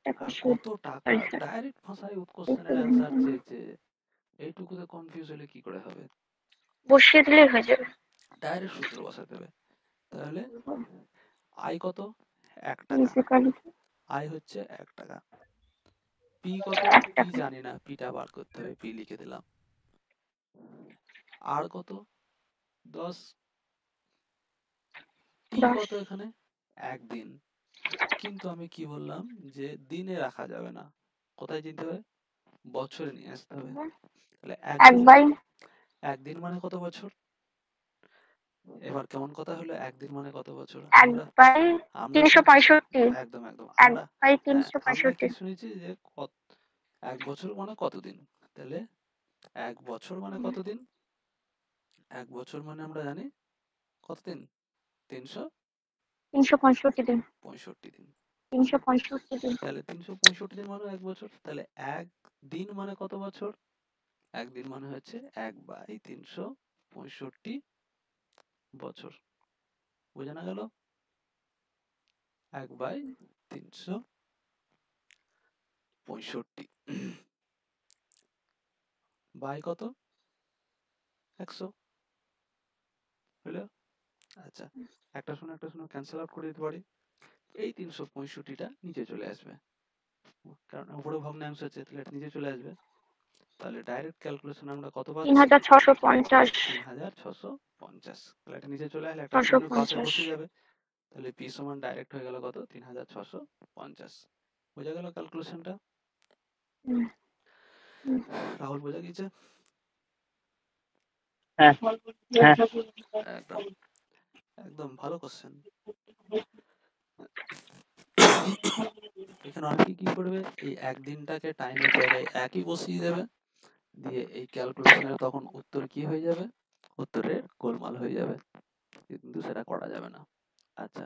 টাকা আর সুদ। কত টাকা, সরি স্যার, ডাইরেক্ট ভাষায় কোশ্চেনের অ্যান্সার চেয়েছে, এইটুকুতে কনফিউজ হলে কি করে হবে? বসিয়ে দিলেই হয়ে যাবে। ডাইরেক্ট সূত্র বসাতে হবে। তাহলে আই কত? 1 টাকা। ফিজিক্যালি আই হচ্ছে 1 টাকা। পি কত? 1 পি টাকা। জানি না, পিটা বার করতে হবে, পি লিখে দিলাম। আর কত? 10। টি 10, কত এখানে? 1 দিন। কিন্তু আমি কি বললাম যে দিনে রাখা যাবে না, কোথায় যেতে হবে? বছরে নিয়ে আসতে হবে। তাহলে 1 1 দিন, বাই 1 দিন মানে কত বছর? এবার কেমন কথা হলো, একদিন মানে কত বছর? এক বাই আমরা 365। একদম একদম এক বাই আমরা 365। কি শুনেছি যে এক বছর মানে কতদিন? তাহলে এক বছর মানে কতদিন? এক বছর মানে আমরা জানি কতদিন? 365 দিন। 365 দিন। 365 দিন। তাহলে 365 দিন মানে এক বছর। তাহলে এক দিন মানে কত বছর? একদিন মানে হচ্ছে 1/365 বছর। বোঝা না গেল? 1/365 বাই কত? 100 হলো? আচ্ছা, একটা শূন্য ক্যান্সেল আউট করে দিতে পারি। এই 365টা নিচে চলে আসবে, কারণ উপরে ভগ্নাংশ আছে, তাহলে এটা নিচে চলে আসবে। তাহলে ডাইরেক্ট ক্যালকুলেশন আমরা কত পাচ্ছি? 3650। 3650। তাহলে এটা নিচে চলে আসলে একটা শূন্য পাশে 650। বসে যাবে। তাহলে পি সমান ডাইরেক্ট হয়ে গেল কত? 3650। বোঝা গেল ক্যালকুলেশনটা? হুম, হুম। রাহুল বোঝা গেছে? হ্যাঁ হ্যাঁ একদম একদম ভালো কোশ্চেন। এখানে অনেকে কি করবে, এই একদিনটাকে টাইমের জায়গায় একই বসিয়ে দেবে, দিয়ে এই ক্যালকুলেশনের তখন উত্তর কি হয়ে যাবে? উত্তরের গোলমাল হয়ে যাবে, কিন্তু সেটা করা যাবে না। আচ্ছা,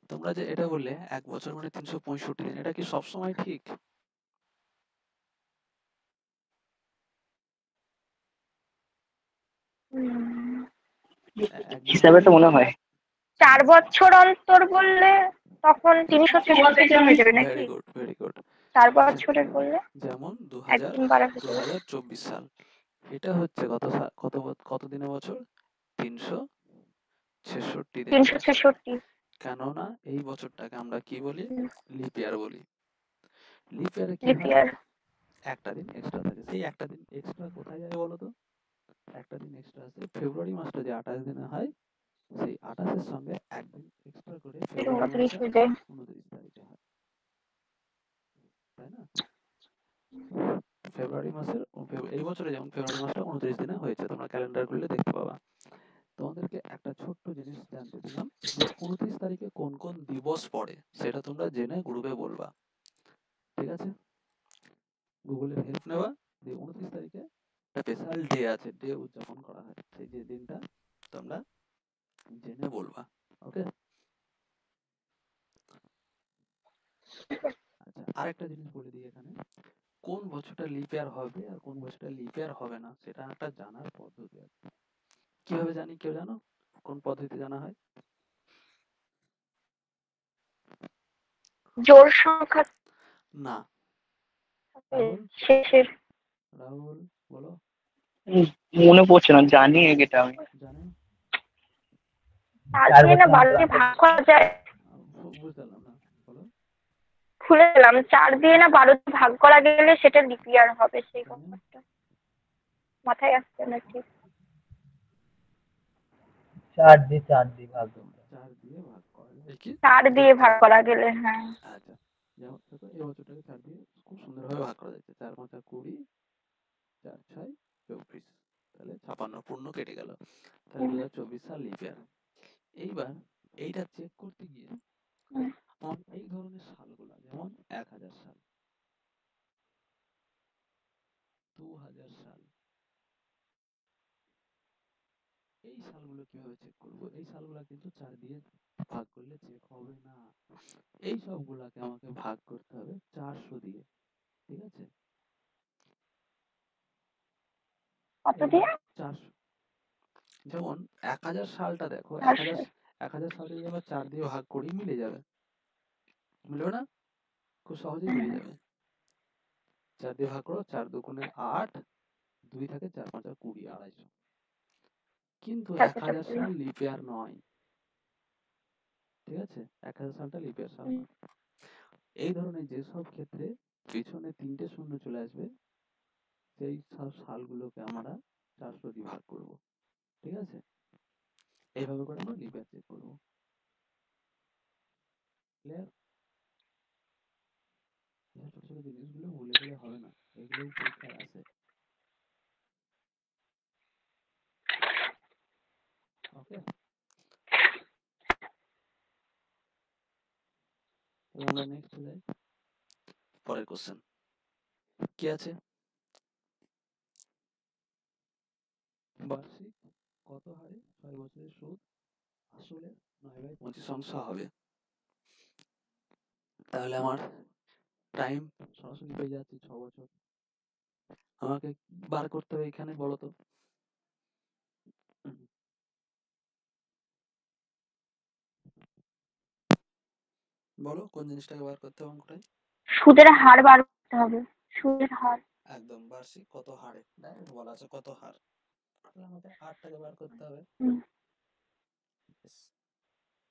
তোমরা যে এটা বললে এক বছর মানে 365 দিন, এটা কি সবসময় ঠিক? হুম। একদিন হিসাবে তো মনে হয় 4 বছর অন্তর বললে তখন 366 দিন হয়ে যাবে নাকি? Very good very good. 4 বছরের বললে যেমন একদিন বাড়া হয়ে যাবে। 2024 সাল, এটা হচ্ছে কত দিনের বছর? 366 দিনের বছর। 366। কেননা এই বছরটাকে আমরা কি বলি? হুম। লিপ ইয়ার বলি। লিপ ইয়ারে কি লিপ হয়? ইয়ার। একটা দিন এক্সট্রা থাকে। সেই একটা দিন এক্সট্রা কোথায় যায় বলো তো? একটা দিন এক্সট্রা আছে ফেব্রুয়ারি মাসটা যে 28 দিনে হয়, সেই 28-এর সঙ্গে একদিন এক্সট্রা করে ফেব্রুয়ারি 29 মাসের হয়ে যায়। 29 তারিখে হয়, তাই না? ফেব্রুয়ারি মাসের এই বছরে যেমন ফেব্রুয়ারি মাসটা 29 দিনে হয়েছে, তোমরা ক্যালেন্ডার খুললে দেখতে পাবা। তোমাদেরকে একটা ছোট্ট জিনিস জানতে দিলাম, যে 29 তারিখে কোন কোন দিবস পড়ে, সেটা তোমরা জেনে গ্রুপে বলবা, ঠিক আছে? গুগলের হেল্প নেবা, যে 29 তারিখে একটা স্পেশাল ডে আছে, ডে উদযাপন করা হয়, সেই যে দিনটা তোমরা জেনে বলবা। ওকে? আচ্ছা, আরেকটা জিনিস বলে দিই এখানে, কোন বছরটা লিপ ইয়ার হবে আর কোন বছরটা লিপ ইয়ার হবে না, সেটা একটা জানার পদ্ধতি আছে। কিভাবে জানি, কেউ জানো? কোন পদ্ধতি জানা হয়? জোড় সংখ্যা না। থাকে রাহুল শেষের। রাহুল বলো। মনে পড়ছে না, জানি এটা আমি। জানেন? 4 4 দিয়ে না বছর 12 অন্তর দিয়ে অন্তর ভাগ করা যায়। বুঝতে পারলাম না, বলো। ভুলে গেলাম। 4 দিয়ে না 12 দিয়ে ভাগ করা গেলে সেটা লিপ ইয়ার হবে, সেই জানেন? কথাটা মাথায় আসছে না ঠিক। 4 দিয়ে ভাগ একদম করতে হবে। 4 দিয়ে ভাগ করা যায় কি? 4 দিয়ে লিপ ভাগ ইয়ার। করা গেলে, হ্যাঁ। আচ্ছা, যেমন দেখো এই বছরটাকে 4 দিয়ে খুব সুন্দরভাবে ভাগ করা যাচ্ছে। 4 5 20, 4 6 24, তাহলে 56 পূর্ণ কেটে গেল। তাহলে 2024 সাল লিপ ইয়ার। এইবার এইটা চেক করতে গিয়ে হুম। এই ধরনের সালগুলা, যেমন 1000 সাল, 2000 সাল, এই সালগুলো কিভাবে চেক করব? এই সালগুলা কিন্তু 4 দিয়ে ভাগ করলে চেক হবে না। এই সবগুলাকে আমাকে ভাগ করতে হবে 400 দিয়ে, ঠিক আছে? কত এই দিয়ে? 400, যেমন 1000 সালটা দেখো, 400। 1000 সালটা যদি আমরা 4 দিয়ে ভাগ করি, মিলে যাবে। মিলবে না? খুব সহজেই মিলে হুম। যাবে। 4 দিয়ে ভাগ করো, 4 দুগুণে 8, 2 থাকে 4 5 20, 250। কিন্তু 1000 সাল লিপ ইয়ার নয়, ঠিক আছে? 1000 সালটা লিপ ইয়ার সাল নয়। এই ধরনের যেসব ক্ষেত্রে পিছনে 3টে শূন্য চলে আসবে, সেই সব সালগুলোকে আমরা 400 দিয়ে ভাগ করব, ঠিক আছে? এইভাবে করে আমরা লিপ ইয়ার চেক করবো। ক্লিয়ার? ছোট ছোট জিনিসগুলো ভুলে গেলে হবে না, এগুলোই পরীক্ষায় আসে। ওকে? তাহলে আমরা নেক্সট যাই পরের কোশ্চেন কি আছে বার্ষিক কত হারে 6 বছরের সুদ আসলে 9/25 হবে। তাহলে আমার টাইম সরাসরি পেয়ে যাচ্ছি 6 বছর। আমাকে বার করতে হবে এখানে বলো তো বলো কোন জিনিসটাকে বার করতে হবে অঙ্কটায়? সুদের হার বার করতে হবে, সুদের হার। একদম বার্ষিক কত হারে ডাইরেক্ট বলা আছে কত হার, তাহলে আমাকে হারটাকে বার করতে হবে। হুম। Yes.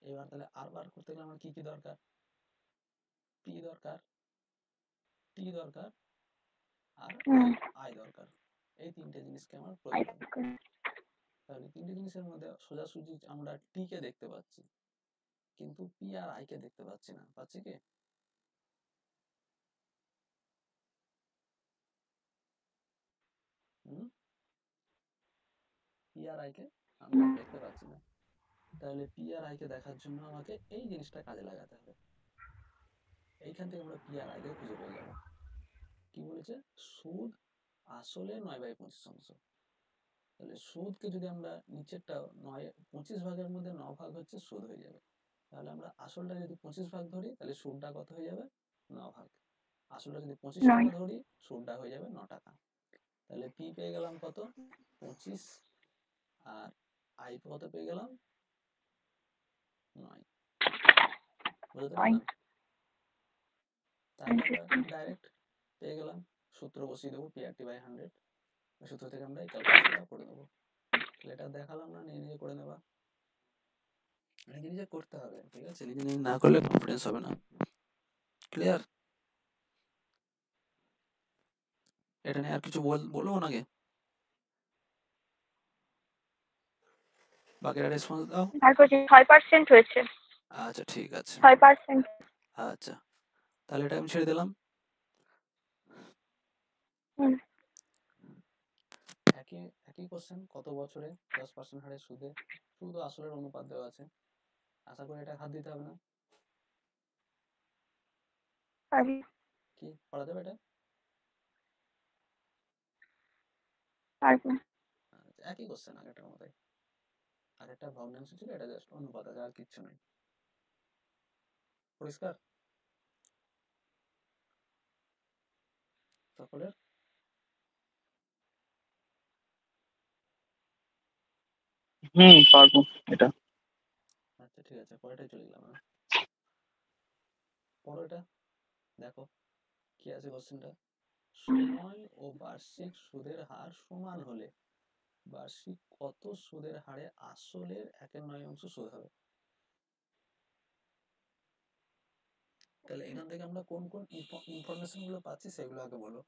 এবার তাহলে আর বার করতে গেলে আমার কি কি দরকার? পি দরকার, টি দরকার আর হুম। আই দরকার। এই তিনটে জিনিসকে আমার আই প্রয়োজন। দরকার। তাহলে তিনটে জিনিসের মধ্যে সোজাসুজি আমরা টি কে দেখতে পাচ্ছি কিন্তু পি আর আই কে দেখতে পাচ্ছি না, পাচ্ছি কি? পি আর আই কে আমরা দেখতে পাচ্ছি না। তাহলে পি আর আই কে দেখার জন্য আমাকে এই জিনিসটা কাজে লাগাতে হবে। এইখান থেকে আমরা পি আর আই কে খুঁজে পেয়ে যাব। কি বলেছে? সুদ আসলে 9/25। তাহলে সুদকে যদি আমরা নিচেরটা 25 ভাগের মধ্যে 9 ভাগ হচ্ছে সুদ হয়ে যাবে। তাহলে আমরা আসলটা যদি 25 ভাগ ধরি তাহলে সুদটা কত হয়ে যাবে? 9 ভাগ। আসলটা যদি 25 টাকা 9। ধরি সুদটা হয়ে যাবে 9 টাকা। তাহলে পি পেয়ে গেলাম কত? 25 আর আই কত পেয়ে গেলাম? 9। বুঝতে পারলাম? তাহলে আমরা ডাইরেক্ট পেয়ে গেলাম, সূত্র বসিয়ে দেবো PRT/100। ওই সূত্র থেকে আমরা এই ক্যালকুলেশনটা করে দেবো। তাহলে এটা দেখালাম না, নিজে নিজে করে নেবা। নিজে নিজে করতে হবে, ঠিক আছে? নিজে নিজে না করলে কনফিডেন্স হবে না। ক্লিয়ার? এটা নিয়ে আর কিছু বলবো নাকি? বাকিরা রেসপন্স দাও। তারপর 6% হয়েছে। আচ্ছা ঠিক আছে। 6%। আচ্ছা তাহলে এটা আমি ছেড়ে দিলাম। হুম। একই কোশ্চেন, কত বছরে 10% হারে সুদে সুদ ও আসলের অনুপাত দেওয়া আছে। আশা করি এটা হাত দিতে হবে না। পারবি। কি করা যাবে এটা? পারবো। আচ্ছা, একই কোশ্চেন আগেরটার মতোই। আগেরটা ভগ্নাংশ ছিল, এটা জাস্ট অনুপাত আছে, আর কিচ্ছু নেই। পরিষ্কার সকলের? পারবো এটা। আচ্ছা ঠিক আছে, পরেরটাই চলে গেলাম আমরা। পরেরটা দেখো কি আছে কোশ্চেনটা। সময় ও বার্ষিক সুদের হার সমান হলে বার্ষিক কত সুদের হারে আসলের 1/9 সুদ হবে? তাহলে এখান থেকে আমরা কোন কোন ইনফরমেশন গুলো পাচ্ছি সেগুলো আগে বলো।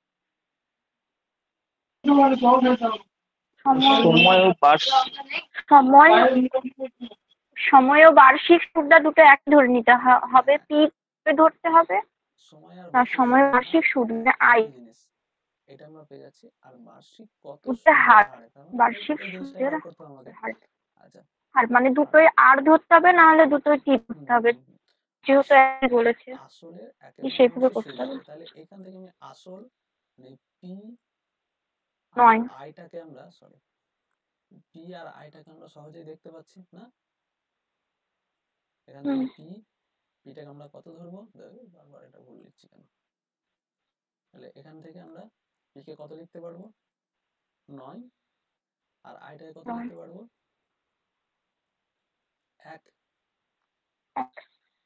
সময় ও সময় সময় ও বার্ষিক সুদটা দুটো এক ধরে নিতে হবে। পি ধরতে হবে। সময় আর না, বার্ষিক সময় সুদের হার বার্ষিক সুদ মানে আই। একই জিনিস, এটা আমরা পেয়ে যাচ্ছি। আর বার্ষিক কত সুদের সুদের হার, হারে, তার বার্ষিক এই জিনিসটাই সুদের বার করতে হবে আমাদের। হার। আচ্ছা আর মানে দুটোই আর ধরতে হবে, না হলে দুটোই টি ধরতে হবে, যেহেতু একই বলেছে আসলের সেভাবে 1/9 করতে সুদ হবে। হবে। তাহলে এখান থেকে আমি আসল মানে পি আর 9। আইটাকে আমরা পি আর আইটাকে আমরা সহজেই দেখতে পাচ্ছি না? এখান থেকে পিটাকে আমরা কত ধরবো? বারবার এটা ভুল লিখছি কেন? তাহলে এখান থেকে আমরা পি কে কত লিখতে পারবো? 9। আর আইটাকে কত লিখতে পারবো? 1।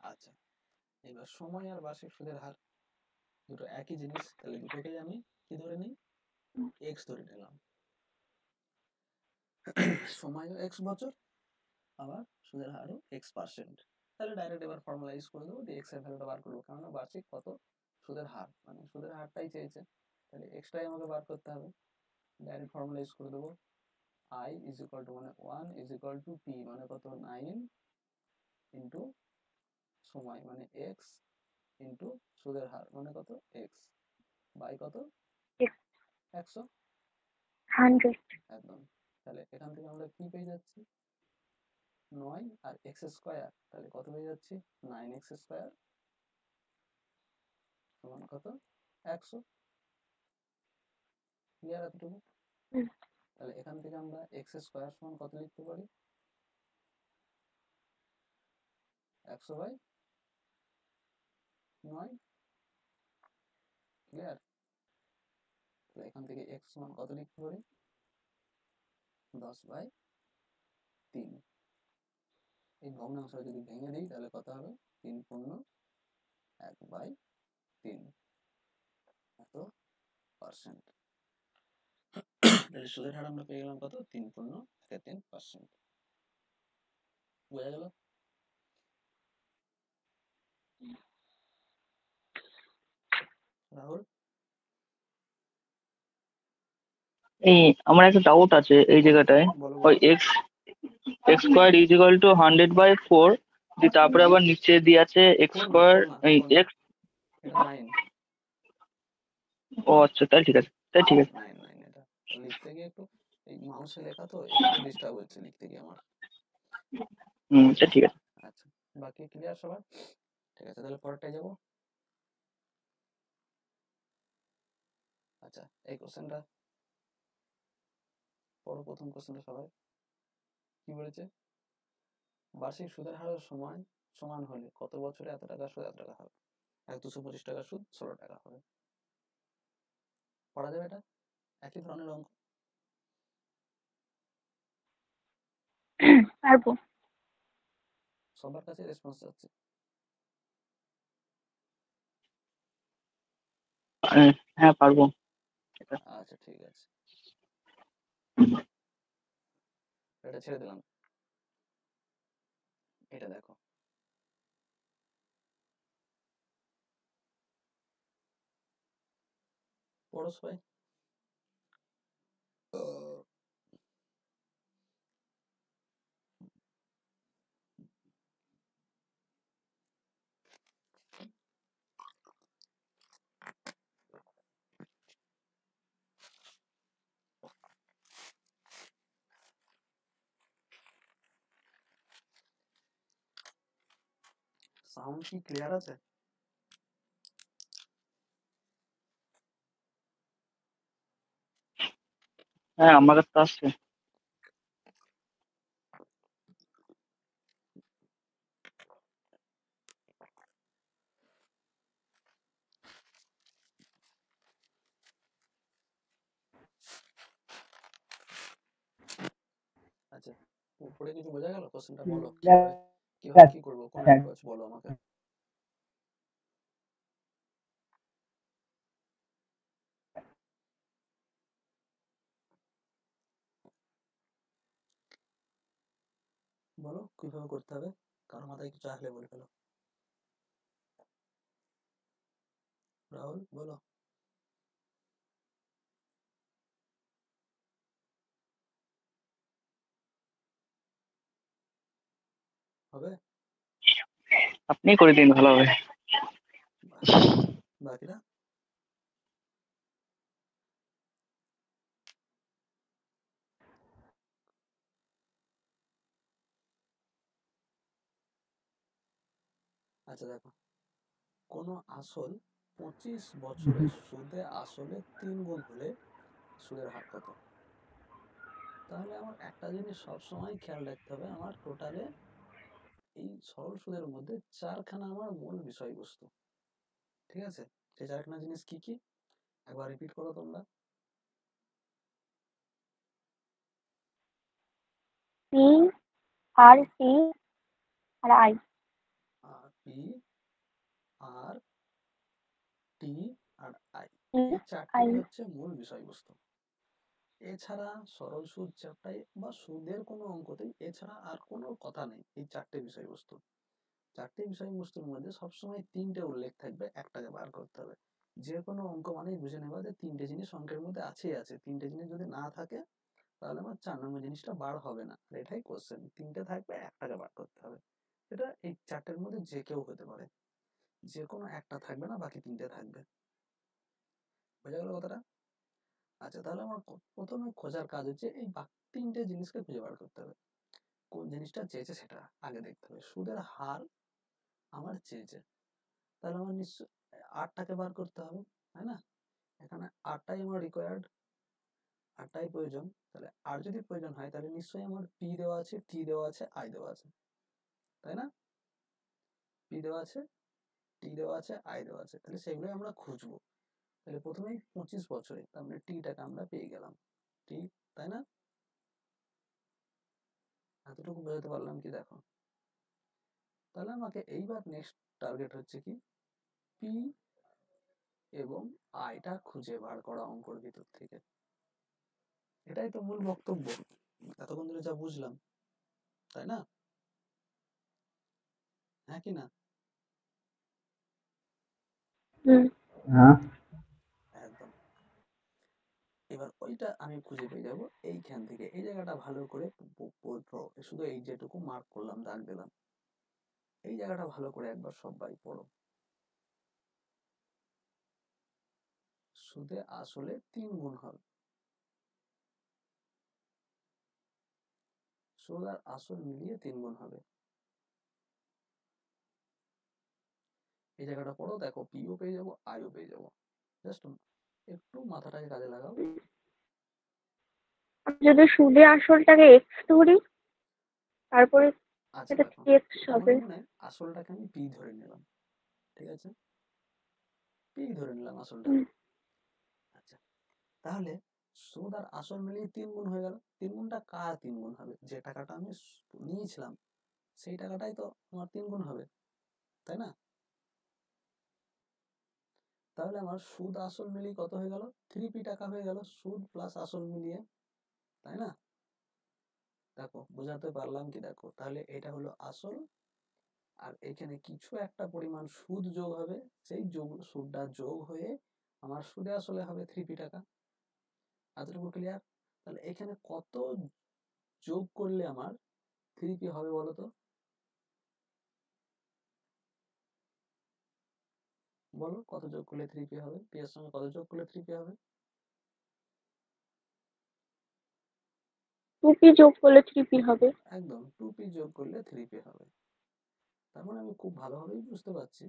আচ্ছা এবার সময় আর বার্ষিক সুদের হার দুটো একই জিনিস, তাহলে দুটোকেই আমি কি ধরে নিই? এক্স ধরে নিলাম। সময়ও এক্স বছর, আবার সুদের হারও x%। তাহলে ডাইরেক্ট এবার ফর্মুলা ইউজ করে দেবো, দিয়ে এক্স এর ভ্যালুটা বার করবো, কারণ বার্ষিক কত সুদের হার, মানে সুদের হারটাই চেয়েছে, তাহলে এক্সটাই আমাকে বার করতে হবে। ডাইরেক্ট ফর্মুলা ইউজ করে দেবো, i ইজ ইকুয়াল টু মানে 1 ইজ ইকুয়াল টু p মানে কত 9 ইন্টু সময় মানে x ইন্টু সুদের হার মানে কত x বাই কত 100। 100। একদম। তাহলে এখান থেকে আমরা কি পেয়ে যাচ্ছি? 9 আর x স্কয়ার, তাহলে কত পেয়ে যাচ্ছি? 9x স্কয়ার সমান কত 100। ক্লিয়ার এতটুকু? হুম। তাহলে এখান থেকে আমরা এক্স স্কোয়ার সমান কত লিখতে পারি? 100/9। ক্লিয়ার? তাহলে এখান থেকে এক্স সমান কত লিখতে পারি? 10/3। এই ভগ্নাংশটা যদি ভেঙে দিই তাহলে কত হবে? 3 পূর্ণ 1/3 এত পার্সেন্ট। তাহলে সুদের হার আমরা পেয়ে গেলাম কত? 3 পূর্ণ 3%। বোঝা গেল? রাহুল? এই আমার একটা ডাউট আছে এই জায়গাটায়। বলো ওই বলো। X square is equal to 100/4, তারপরে আবার নিচে দিয়ে আছে এক্স 4 না, স্কোয়ার 4 না, এই 4 না। এক্স। এটা 9। ও আচ্ছা, তাই ঠিক আছে, তাই ঠিক আছে। 9 এটা লিখতে গিয়ে একটু এই মাউসে লেখা তো একটু ডিস্টার্ব হচ্ছে লিখতে গিয়ে আমার। তাই ঠিক আছে। আচ্ছা, বাকি ক্লিয়ার সবার? ঠিক আছে, তাহলে পরেরটায় যাব। আচ্ছা, এই কোশ্চেনটা পড়ো। প্রথম কোশ্চেনটা সবাই কি বলেছে? বার্ষিক সুদের হারের সময় সমান হলে কত বছরে এত টাকা সুদ এত টাকা হবে? 225 টাকা সুদ 16 টাকা হবে। পড়া যাবে এটা? একই ধরনের অঙ্ক। পারবো। সবার কাছে রেসপন্স যাচ্ছে। হ্যাঁ, পারবো। আচ্ছা, ঠিক আছে, এটা ছেড়ে দিলাম। এটা দেখো, পড়ো সবাই। সাউন্ড কি ক্লিয়ার আছে? হ্যাঁ, আমার কাছে তো আসছে। আচ্ছা, উপরে কিছু বোঝা গেল? কোশ্চেনটা বলো, কিভাবে কিভাবে কি করবো, কোন অ্যাপ্রোচ বলো আমাকে। বলো কিভাবে করতে হবে, কারো মাথায় কিছু আসলে বলে ফেলো। রাহুল বলো। হবে? আপনি করে দিন, ভালো হবে। বাকিরা? আচ্ছা দেখো, কোনো আসল 25 বছরে সুদে আসলে 3 গুণ হলে সুদের হার কত? তাহলে আমার একটা জিনিস সবসময় খেয়াল রাখতে হবে, আমার টোটালে এই সরল সুদের মধ্যে 4খানা আমার মূল বিষয়বস্তু। ঠিক আছে? সেই 4খানা জিনিস কি কি একবার রিপিট করো তোমরা। P R T R I. P R T R I, T এই আই। 4টেই হচ্ছে মূল বিষয়বস্তু। এছাড়া সরল সুদ চ্যাপ্টারে বা সুদের কোনো অঙ্কতেই এছাড়া আর কোনো কথা নেই। এই 4টে বিষয়বস্তু, 4টে বিষয়বস্তুর মধ্যে সবসময় 3টে উল্লেখ থাকবে, একটাকে বার করতে হবে। যে কোনো অঙ্ক মানেই বুঝে নেবা যে 3টে জিনিস অঙ্কের মধ্যে আছেই আছে। 3টে জিনিস যদি না থাকে তাহলে আমার 4 নম্বর জিনিসটা বার হবে না। আর এটাই কোশ্চেন, 3টে থাকবে, একটাকে বার করতে হবে। এটা এই 4টের মধ্যে যে কেউ হতে পারে, যে কোনো একটা থাকবে না, বাকি 3টে থাকবে। বোঝা গেল কথাটা? আচ্ছা, তাহলে আমার প্রথমে খোঁজার কাজ হচ্ছে এই 3টে জিনিসকে খুঁজে বার করতে হবে। কোন জিনিসটা চেয়েছে সেটা আগে দেখতে হবে। সুদের হার আমার চেয়েছে, তাহলে আমার নিশ্চয় আরটাকে বার করতে হবে, তাই না? এখানে আরটাই আমার রিকোয়ার্ড, আরটাই প্রয়োজন। তাহলে আর যদি প্রয়োজন হয় তাহলে নিশ্চয়ই আমার পি দেওয়া আছে, টি দেওয়া আছে, আই দেওয়া আছে, তাই না? পি দেওয়া আছে, টি দেওয়া আছে, আই দেওয়া আছে, তাহলে সেগুলোই আমরা খুঁজবো। তাহলে প্রথমেই 25 বছরে, তার মানে টিটাকে আমরা পেয়ে গেলাম, টি, তাই না? এতটুকু বোঝাতে পারলাম কি দেখো। তাহলে আমাকে এইবার নেক্সট টার্গেট হচ্ছে কি, পি এবং আইটা খুঁজে বার করা অঙ্কর ভিতর থেকে। এটাই তো মূল বক্তব্য এতক্ষণ ধরে যা বুঝলাম, তাই না? হ্যাঁ কি না? হুম। হ্যাঁ। একদম। এবার ওইটা আমি খুঁজে পেয়ে যাবো এইখান থেকে। এই জায়গাটা ভালো করে শুধু এই যেটুকু মার্ক করলাম, দাগ দিলাম, এই জায়গাটা ভালো করে একবার সবাই পড়ো। সুদে আসলে 3 গুণ হবে। সুদ আর আসল মিলিয়ে 3 গুণ হবে। এই জায়গাটা পড়ো, দেখো পিও পেয়ে যাবো, আইও পেয়ে যাবো। জাস্ট একটু মাথাটাকে কাজে লাগাও। আমি যদি সুদে আসলটাকে এক্স ধরি, তারপরে আচ্ছা এটা দেখো, কি এক্স হবে? মনে মনে আসলটাকে আমি পি ধরে নিলাম, ঠিক আছে? পি ধরে নিলাম আসলটাকে। আচ্ছা, তাহলে সুদ আর আসল মিলিয়ে 3 গুণ হয়ে গেল। 3 গুণটা কার 3 গুণ হবে? যে টাকাটা আমি নিয়েছিলাম সেই টাকাটাই তো আমার 3 গুণ হবে, তাই না? তাহলে আমার সুদ আসল মিলিয়ে কত হয়ে গেল? 3p টাকা হয়ে গেল, সুদ প্লাস আসল মিলিয়ে, তাই না? দেখো বোঝাতে পারলাম কি দেখো। তাহলে এটা হলো আসল, আর এখানে কিছু একটা পরিমাণ সুদ যোগ হবে, সেই সুদটা যোগ হয়ে আমার সুদে আসলে হবে 3p টাকা। এতটুকু ক্লিয়ার? তাহলে এখানে কত যোগ করলে আমার 3p হবে বলো তো? বলো কত যোগ করলে 3p হবে? p এর সঙ্গে কত যোগ করলে 3p হবে? 2p যোগ করলে 3p হবে। একদম 2p যোগ করলে 3p হবে। তার মানে আমি খুব ভালোভাবেই বুঝতে পারছি,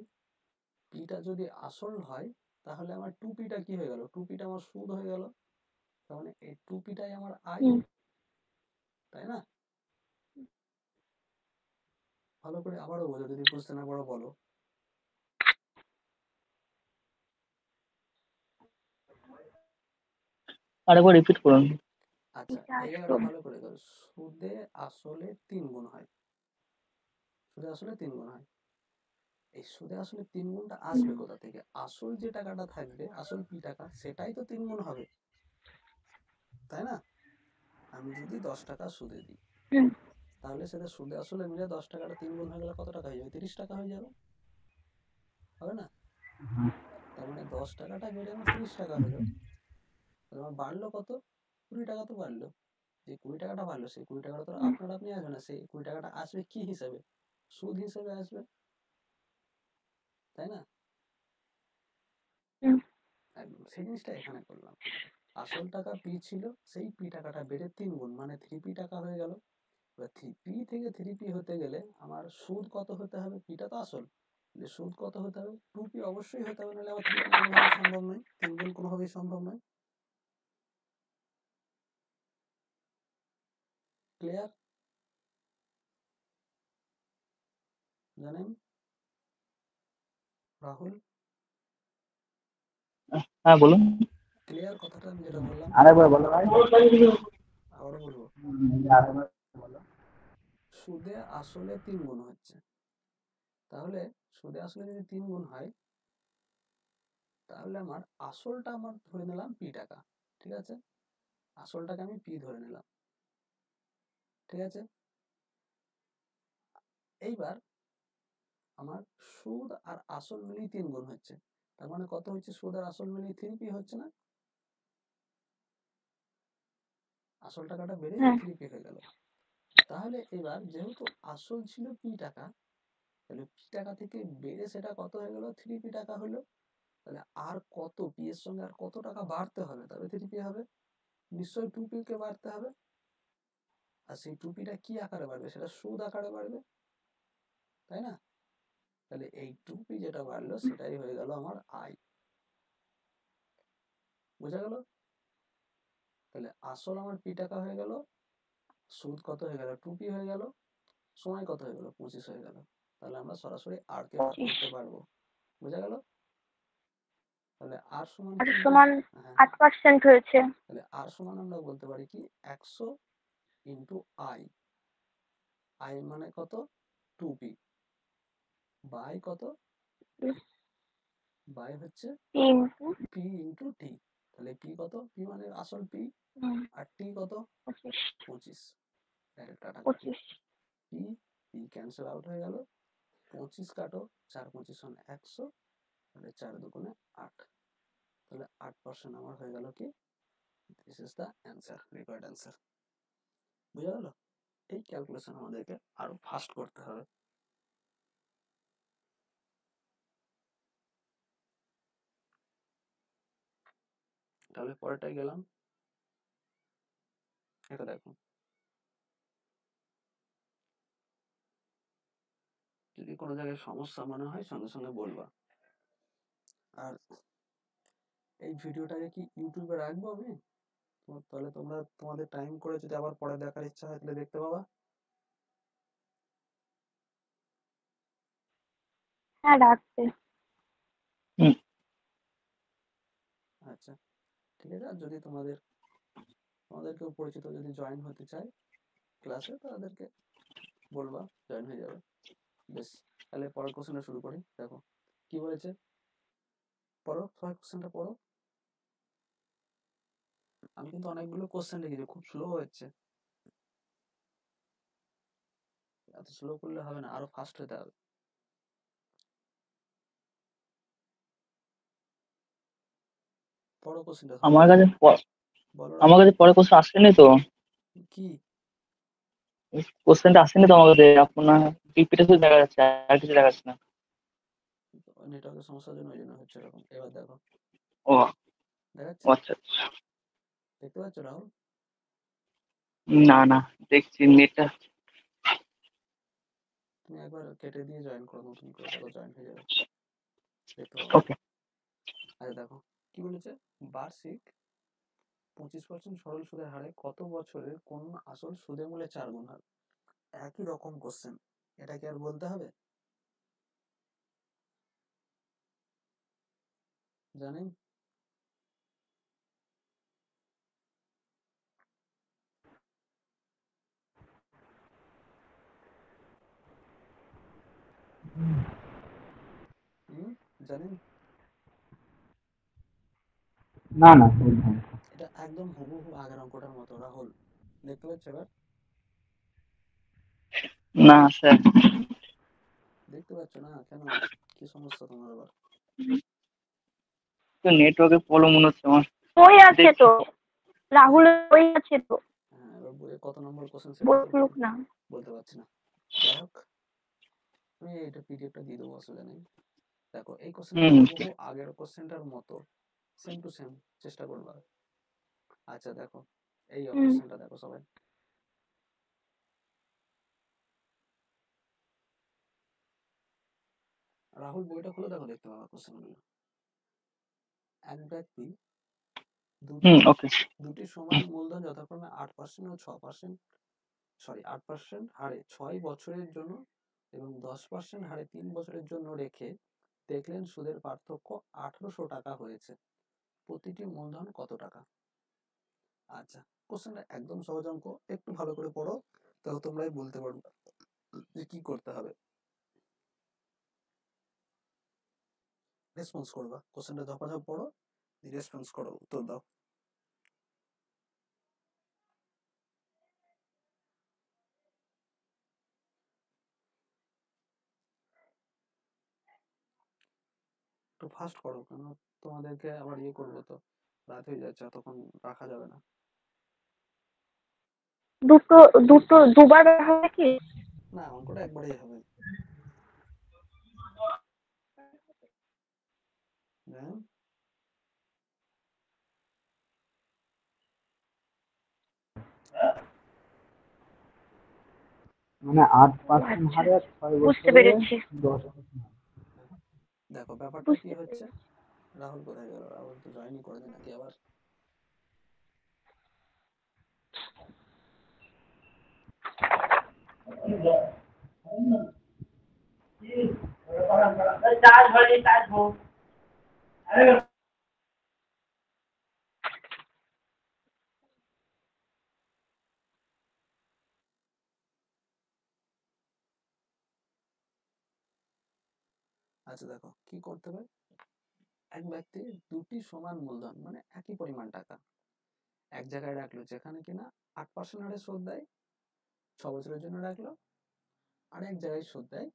পিটা যদি আসল হয় তাহলে আমার 2pটা কি হয়ে গেল? 2pটা আমার সুদ হয়ে গেল। তার মানে এই 2pটাই আমার আয়, হুম। তাই না? ভালো করে আবারও বলো, যদি বুঝতে না পারো বলো। আরেকবার রিপিট করুন। আচ্ছা, এটা এই জায়গাটা আসল। ভালো করে ধরো, সুদে আসলে 3 গুণ হয়, সুদে আসলে 3 গুণ হয়। এই সুদে আসলে 3 গুণটা আসবে কোথা থেকে? আসল যে টাকাটা থাকবে, আসল পি টাকা, সেটাই তো 3 গুণ হবে, তাই না? আমি যদি 10 টাকা সুদে দিই, হুম। তাহলে সেটা সুদে আসলে মিলে 10 টাকাটা 3 গুণ হয়ে গেলে কত টাকা হয়ে যাবে? 30 টাকা হয়ে যাবে, হবে না? তার মানে 10 টাকাটা বেড়ে আমার 30 টাকা হলো। তাহলে আমার বাড়লো কত? 20 টাকা তো বাড়লো। যে 20 টাকাটা বাড়লো সেই 20 টাকাটা তো আপনার আপনি আসবে না, সেই 20 টাকাটা আসবে কি হিসাবে? সুদ হিসেবে আসবে, তাই না? হুম। একদম সেই জিনিসটা এখানে করলাম। আসল টাকা পি ছিল, সেই পি টাকাটা বেড়ে 3 গুণ মানে 3p টাকা হয়ে গেল। এবার 3p থেকে 3p হতে গেলে আমার সুদ কত হতে হবে? পিটা তো আসল, সুদ কত হতে হবে? 2p অবশ্যই হতে হবে, নাহলে আবার 3p কোনোভাবেই সম্ভব নয়, 3 গুণ কোনোভাবেই সম্ভব নয়। ক্লিয়ার? জানেন রাহুল? হ্যাঁ বলুন। ক্লিয়ার কথাটা আমি যেটা বললাম? আরেকবার বলো ভাই। আবারও বলবো, আরেকবার বলো। সুদে আসলে 3 গুণ হচ্ছে। তাহলে সুদে আসলে যদি 3 গুণ হয়, তাহলে আমার আসলটা আমার ধরে নিলাম পি টাকা, ঠিক আছে? আসলটাকে আমি পি ধরে নিলাম, ঠিক আছে? এইবার আমার সুদ আর আসল মিলিয়ে 3 গুণ হচ্ছে, তার মানে কত হচ্ছে? সুদ আর আসল মিলিয়ে 3p হচ্ছে না? আসল টাকাটা বেড়ে যে হ্যাঁ। 3p হয়ে গেল। তাহলে এবার যেহেতু আসল ছিল পি টাকা, তাহলে পি টাকা থেকে বেড়ে সেটা কত হয়ে গেল? 3p টাকা হলো। তাহলে আর কত, পি এর সঙ্গে আর কত টাকা বাড়তে হবে তবে 3p হবে? নিশ্চয়ই 2p কে বাড়তে হবে। আর সেই 2pটা কি আকারে বাড়বে? সেটা সুদ আকারে বাড়বে, তাই না? তাহলে এই 2p যেটা বাড়লো সেটাই হয়ে গেল আমার আই। বোঝা গেল? তাহলে আসল আমার p টাকা হয়ে গেল, সুদ কত হয়ে গেল 2p হয়ে গেল, সময় কত হয়ে গেল 25 হয়ে গেল। তাহলে আমরা সরাসরি r কে ভাগ 25 করতে পারবো। বোঝা গেল? তাহলে r সমান আর কি সমান হ্যাঁ 8% হয়েছে। তাহলে r সমান আমরা বলতে পারি কি 100 ইন্টু আই। আই মানে কত 2p বাই কত বাই হচ্ছে কিন্তু p ইন্টু টি। তাহলে p কত? p মানে আসল p আর t কত 25 25। ডাইরেক্ট কাটা কাটি পঁচিশ p p ক্যান্সেল আউট হয়ে গেল। 25 কাটো 4 25 হন 100, তাহলে 4 দুগুণে 8। তাহলে 8% আমার হয়ে গেল কি this is the answer, required answer. বুঝা গেল? এই ক্যালকুলেশন আমাদেরকে আরো ফাস্ট করতে হবে। তাহলে পরেরটায় গেলাম, এটা দেখো, যদি কোনো জায়গায় সমস্যা মনে হয় সঙ্গে সঙ্গে বলবা। আর এই ভিডিওটাকে কি ইউটিউবে রাখবো আমি? তাহলে তোমরা তোমাদের টাইম করে যদি আবার পরে দেখার ইচ্ছা হয় তাহলে দেখতে পাবা। হ্যাঁ রাখবে। আচ্ছা ঠিক আছে। আর যদি তোমাদের কেউ পরিচিত যদি জয়েন হতে চায় ক্লাসে, তাদেরকে বলবা, জয়েন হয়ে যাবে। বেশ, তাহলে পরের কোশ্চেনটা শুরু করি। দেখো কি বলেছে, পড়ো সবাই কোশ্চেনটা পড়ো। আমি কিন্তু অনেকগুলো কোশ্চেন লিখেছি, খুব স্লো হচ্ছে। এত স্লো করলে হবে না, আরো ফাস্ট হতে হবে। পড়ো কোশ্চেনটা সবাই। আমার কাছে বলো আমার রাহুল। কাছে পরে কোশ্চেন আসেনি তো, কি কোশ্চেনটা আসেনি তো আমার কাছে। আপনার পিপিটা শুধু দেখা যাচ্ছে, আর কিছু দেখা যাচ্ছে না। নেটওয়ার্কের সমস্যার জন্য ওই জন্য হচ্ছে এরকম। এবার দেখো ও দেখাচ্ছে, আচ্ছা আচ্ছা। দেখতে পাচ্ছ রাহুল? না না, দেখছি নেটটা। তুমি একবার কেটে দিয়ে জয়েন করো, নতুন করে দেখো জয়েন হয়ে যাবে, দেখতে পাবো। ওকে। আচ্ছা দেখো কি বলেছে, বার্ষিক 25% সরল সুদের হারে কত বছরের কোন আসল সুদের মূল্যে 4 গুণ হয়? একই রকম কোশ্চেন, এটা কি আর বলতে হবে? জানেন হুম জানেন না না বুঝলাম না। এটা একদম হুবহু আগের অঙ্কটার মতো। রাহুল দেখতে পাচ্ছ এবার? না স্যার, দেখতে পাচ্ছ না কেন? কি সমস্যা তোমার আবার? তো নেটওয়ার্কের প্রবলেম মনে হচ্ছে আমার। বই আছে দেখছি। তো, রাহুলের বই আছে তো, হ্যাঁ এবার বইয়ে কত নম্বর কোশ্চেন সেটা তো বলুক না। বলতে পারছি না। যাই হোক, আমি এটা পিডিএফটা দিয়ে দেবো, অসুবিধা নেই। দেখো এই কোশ্চেনটা হুম হুবহু আগের কোশ্চেনটার মতো, সেম টু সেম, চেষ্টা করবা। আচ্ছা দেখো এই হুম কোশ্চেনটা দেখো সবাই। রাহুল বইটা খুলে দেখো, দেখতে পাবা কোশ্চেনগুলো। এক ব্যক্তি দুটি ওকে। দুটি সমান মূলধন যথাক্রমে 8% ও 8% হারে 6 বছরের জন্য এবং 10% হারে 3 বছরের জন্য রেখে দেখলেন সুদের পার্থক্য 1800 টাকা হয়েছে। প্রতিটি মূলধন কত টাকা? আচ্ছা কোশ্চেনটা একদম সহজ অঙ্ক, একটু ভালো করে পড়ো, তাহলে তোমরাই বলতে পারবে যে কি করতে হবে। রেসপন্স করবা, কোশ্চেনটা ঝপাঝপ পড়ো, রেসপন্স করো, উত্তর দাও। একটু ফাস্ট করো, কেন তোমাদেরকে আবার ইয়ে করবো তো, রাত হয়ে যাচ্ছে, তখন রাখা যাবে না। দুটো দুটো দুবার হবে কি? না অঙ্কটা একবারেই হবে। হ্যাঁ মানে 8% আচ্ছা হারে 6 বুঝতে বছরে পেরেছি। 10%। দেখো ব্যাপারটা কি বুঝতে হচ্ছে, পেরেছি। রাহুল কোথায় গেল? রাহুল তো জয়েনই করে দেয় নাকি আবার? আচ্ছা দেখো কি করতে হবে, এক ব্যক্তি দুটি সমান মূলধন মানে একই পরিমাণ টাকা এক জায়গায় রাখলো, যেখানে কিনা 8% হারে সুদ দেয়, 6 বছরের জন্য রাখলো। আর এক জায়গায় সুদ দেয়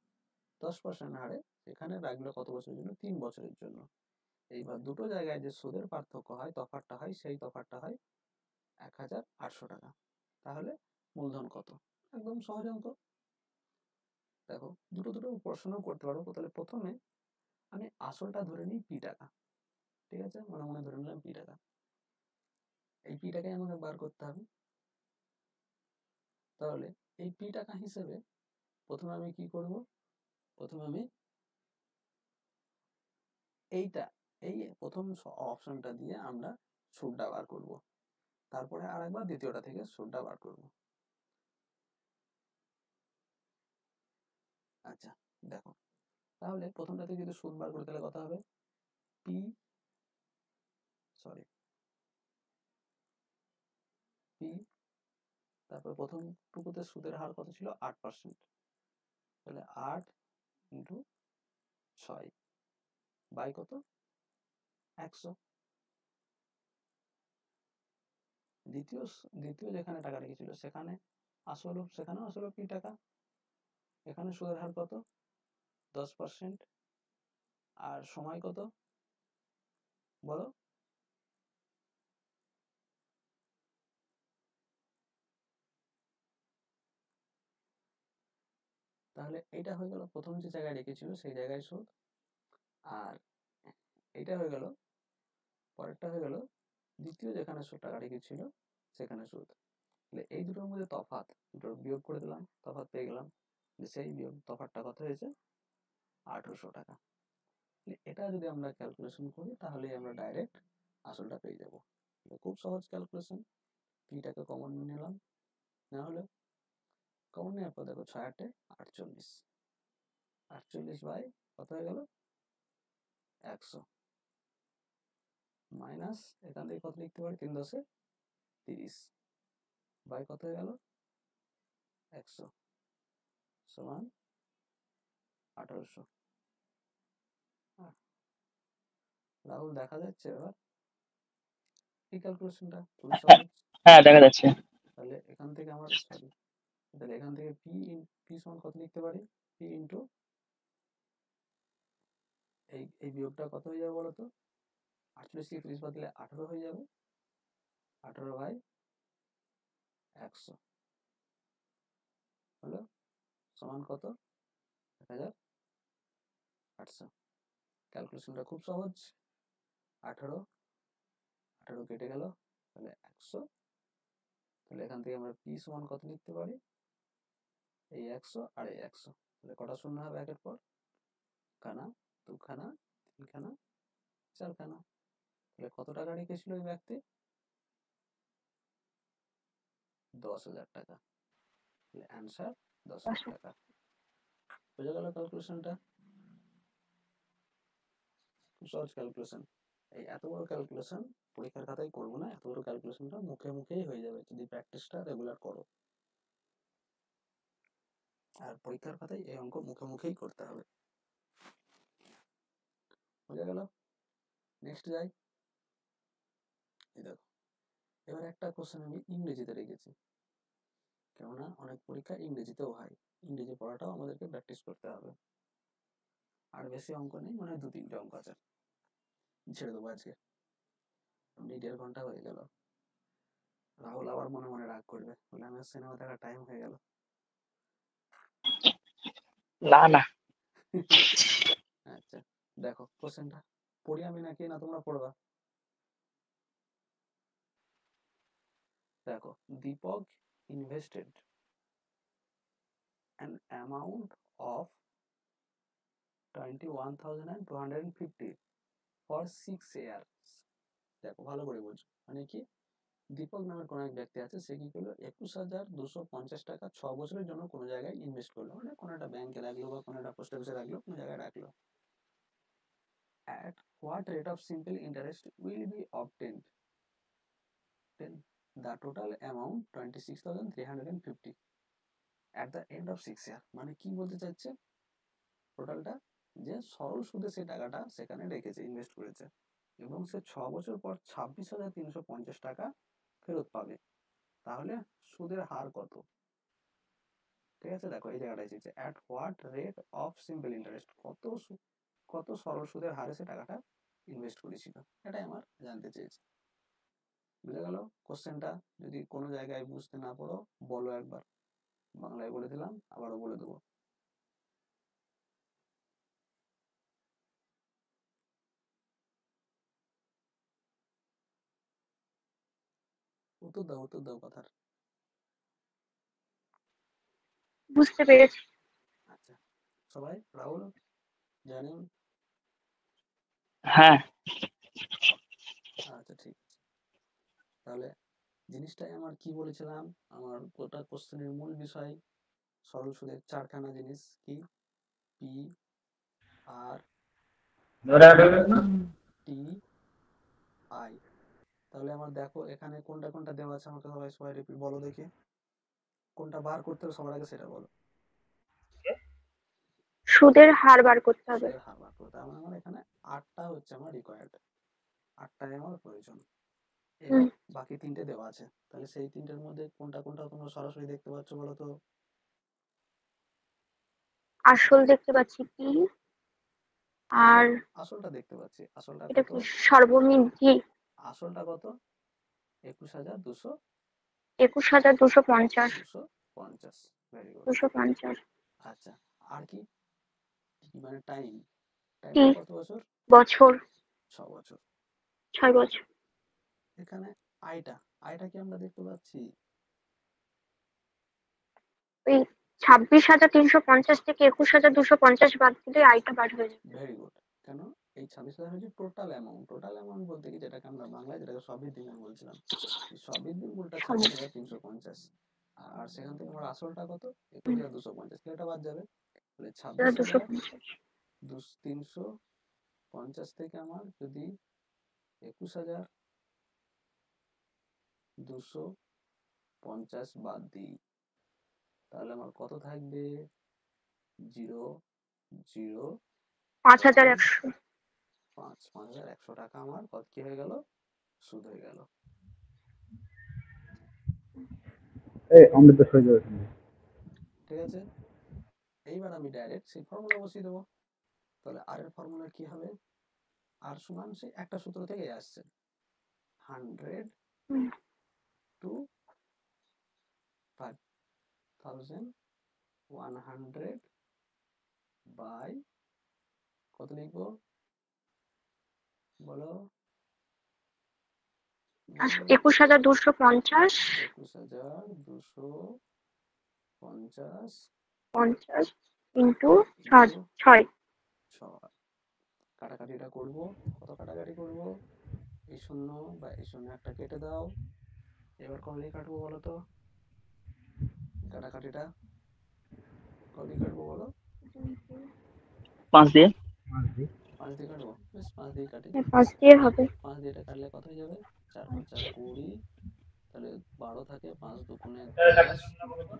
10% হারে, সেখানে রাখলো কত বছরের জন্য? 3 বছরের জন্য। এইবার দুটো জায়গায় যে সুদের পার্থক্য হয়, তফাৎটা হয়, সেই তফাৎটা হয় 1800 টাকা। তাহলে মূলধন কত? একদম সহজ অঙ্ক। দেখো দুটো দুটো প্রশ্ন করতে পারবো। তাহলে প্রথমে আমি আসলটা ধরে নিই পি টাকা, ঠিক আছে, মনে মনে ধরে নিলাম পি টাকা। এই পি টাকাই আমাকে বার করতে হবে। তাহলে এই পি টাকা হিসেবে প্রথমে আমি কি করব, প্রথমে আমি এইটা, এই প্রথম অপশনটা দিয়ে আমরা সুদটা বার করব, তারপরে আরেকবার দ্বিতীয়টা থেকে সুদটা বার করব। আচ্ছা দেখো, তাহলে প্রথমটা থেকে যদি সুদ বার করি তাহলে কত হবে? পি সরি পি, তারপর প্রথম টুকুতে সুদের হার কত ছিল? 8%। তাহলে 8 ইন্টু 6 বাই কত? 100। দ্বিতীয় দ্বিতীয় যেখানে টাকা রেখেছিল সেখানে আসল, সেখানেও আসল পি টাকা। এখানে সুদের হার কত? 10%। আর সময় কত বলো? তাহলে এইটা হয়ে গেল প্রথম যে জায়গায় রেখেছিল সেই জায়গায় সুদ। আর এইটা হয়ে গেল, পরেরটা হয়ে গেল দ্বিতীয় যেখানে টাকা রেখেছিল সেখানে সুদ। তাহলে এই দুটোর মধ্যে তফাৎ, দুটোর বিয়োগ করে দিলাম, তফাৎ পেয়ে গেলাম। সেই বিয়োগ তফাৎটা কত হয়েছে? 1800 টাকা। এটা যদি আমরা ক্যালকুলেশন করি তাহলে আমরা ডাইরেক্ট আসলটা পেয়ে যাব। খুব সহজ ক্যালকুলেশন। পিটাকে কমন নিলাম, না হলে কমন নেওয়ার পর দেখো 6 8 48, 48 বাই কত হয়ে গেল? 100 মাইনাস এখান থেকে কত লিখতে পারি? 3 10 30 বাই কত হয়ে গেল? 100 সমান 1800। রাহুল দেখা যাচ্ছে এবার এই ক্যালকুলেশনটা খুবই সহজ। হ্যাঁ, দেখা যাচ্ছে। তাহলে এখান থেকে আমার সরি, তাহলে এখান থেকে পি সমান কত লিখতে পারি? পি ইন্টু এই বিয়োগটা কত হয়ে যাবে বলো তো? 48 থেকে 30 বাদ দিলে 18 হয়ে যাবে। 18 বাই 100 হলো সমান কত? 1800। ক্যালকুলেশনটা খুব সহজ। 18 18 কেটে গেল, তাহলে 100। তাহলে এখান থেকে আমরা পি সমান কত লিখতে পারি? এই 100 আর এই 100। তাহলে কটা শূন্য হবে একের পর? খানা, দুখানা, তিনখানা, চারখানা। তাহলে কত টাকা রেখেছিল ওই ব্যক্তি? 10,000 টাকা। তাহলে অ্যান্সার 10,000 টাকা। বোঝা গেল ক্যালকুলেশনটা? খুব সহজ ক্যালকুলেশন। এই এত বড় ক্যালকুলেশন পরীক্ষার খাতায় করবো না, এত বড় ক্যালকুলেশনটা মুখে মুখেই হয়ে যাবে যদি প্র্যাকটিসটা রেগুলার করো। আর পরীক্ষার খাতায় এই অঙ্ক মুখে মুখেই করতে হবে। বোঝা গেল? নেক্সট যাই। এই দেখো, এবার একটা কোশ্চেন আমি ইংরেজিতে রেখেছি, কেননা অনেক পরীক্ষা ইংরেজিতেও হয়। ইংরেজি পড়াটাও আমাদেরকে প্র্যাকটিস করতে হবে। আর বেশি অঙ্ক নেই, মানে 2-3টে অঙ্ক আছে, ছেড়ে দেবো আজকে। এমনি 1.5 ঘন্টা হয়ে গেল। রাহুল আবার মনে মনে রাগ করবে, বলে আমার সিনেমা দেখার টাইম হয়ে গেল। না না, আচ্ছা দেখো কোশ্চেনটা পড়ি আমি নাকি না তোমরা পড়বা? দেখো, Deepak invested an amount of 21,250 for 6 years. দেখো ভালো করে বোঝো, মানে কি, দীপক নামের কোনো এক ব্যক্তি আছে, সে কি করলো 21,250 টাকা 6 বছরের জন্য কোনো জায়গায় ইনভেস্ট করলো, মানে কোনো একটা ব্যাংকে রাখলো বা কোনো একটা পোস্ট অফিসে রাখলো, কোনো জায়গায় রাখলো। At what rate of simple interest will be obtained? Then the total amount 26,350 at the end of 6 year। মানে কি বলতে চাইছে, টোটালটা যে সরল সুদে সে টাকাটা সেখানে রেখেছে, ইনভেস্ট করেছে, এবং সে 6 বছর পর 26,350 টাকা ফেরত পাবে, তাহলে সুদের হার কত? ঠিক আছে, দেখো এই জায়গাটা এসেছে at what rate of simple interest, কত সরল সুদের হারে সে টাকাটা ইনভেস্ট করেছিল, এটাই আমার জানতে চেয়েছি। বুঝে গেল কোশ্চেনটা? যদি কোনো জায়গায় বুঝতে না পারো বলো একবার, বাংলায় বলে দিলাম, আবারও বলে দেবো। উত্তর দাও কথার। বুঝতে পেরেছি। আচ্ছা, সবাই, রাহুল, জানেন? হ্যাঁ। আচ্ছা ঠিক আছে, তাহলে জিনিসটাই আমার কি বলেছিলাম, আমার গোটা কোশ্চেনের মূল বিষয় সরল সুদের 4খানা জিনিস, কি? P, R, T, I. তাহলে আমার দেখো এখানে কোনটা কোনটা দেওয়া আছে, আমাকে সবাই রিপিট বলো দেখি, কোনটা বার করতে হবে সবার আগে সেটা বলো। সুদের হার বার করতে হবে। সুদের হার বার করতে হবে, আমার এখানে 8টা হচ্ছে আমার রিকোয়ার্ড, 8টাই আমার প্রয়োজন। এবার বাকি 3টে দেওয়া আছে, তাহলে সেই 3টের মধ্যে কোনটা কোনটা তোমরা সরাসরি দেখতে পাচ্ছ বলো তো? আসল দেখতে পাচ্ছি, কি আর আসলটা দেখতে পাচ্ছি, আসলটা এটা কত? কি সর্ববৃদ্ধি? আসলটা কত? 21,250। 21,250। 250, ভেরি গুড। 250। আচ্ছা, আর কি, মানে টাইম, কি? টাইমটা কত বছর? বছর। 6 বছর। 6 বছর। এখানে আয়টা কি আমরা দেখতে পাচ্ছি? ওই 26,350 থেকে 21,250 বাদ দিলে আয়টা বার হয়ে যাবে। Very good. কেন? এই 26,000 হচ্ছে টোটাল অ্যামাউন্ট বলতে কি, যেটাকে আমরা বাংলায় যেটাকে সবৃদ্ধি মূল বলছিলাম, এই সবৃদ্ধি মূলটা 26,350, আর সেখান থেকে আমার আসলটা কত? 21,250, এটা বাদ যাবে, তাহলে 26,350 থেকে আমার যদি 21,250 বাদ দিই, তাহলে আমার কত থাকবে? 5,100। 5,100 টাকা আমার কত কি হয়ে গেল? সুদ হয়ে গেল। ঠিক আছে, এইবার আমি ডাইরেক্ট সেই ফর্মুলা বসিয়ে দেবো। তাহলে আর এর ফর্মুলা কি হবে? আর সমান সেই একটা সূত্র থেকে আসছে, 100 to 5,100 বাই কত লিখবো বলো? 21,250 21,250 ইন্টু 6। কাটাকাটিটা করবো, কত কাটাকাটি করবো? এই শূন্য বা এই শূন্য একটা কেটে দাও, এবার কত দিয়ে কাটবো বলো তো? কাটাকাটিটা কত দিয়ে কাটবো বলো? 5 দিয়ে। 5 দিয়ে কাটবো, বেশ 5 দিয়ে কাটি। 5 দিয়ে হবে। 5 দিয়ে এটা কাটলে কত হয়ে যাবে? 4 5 20, তাহলে 12 থাকে, 5 দুগুণে 10,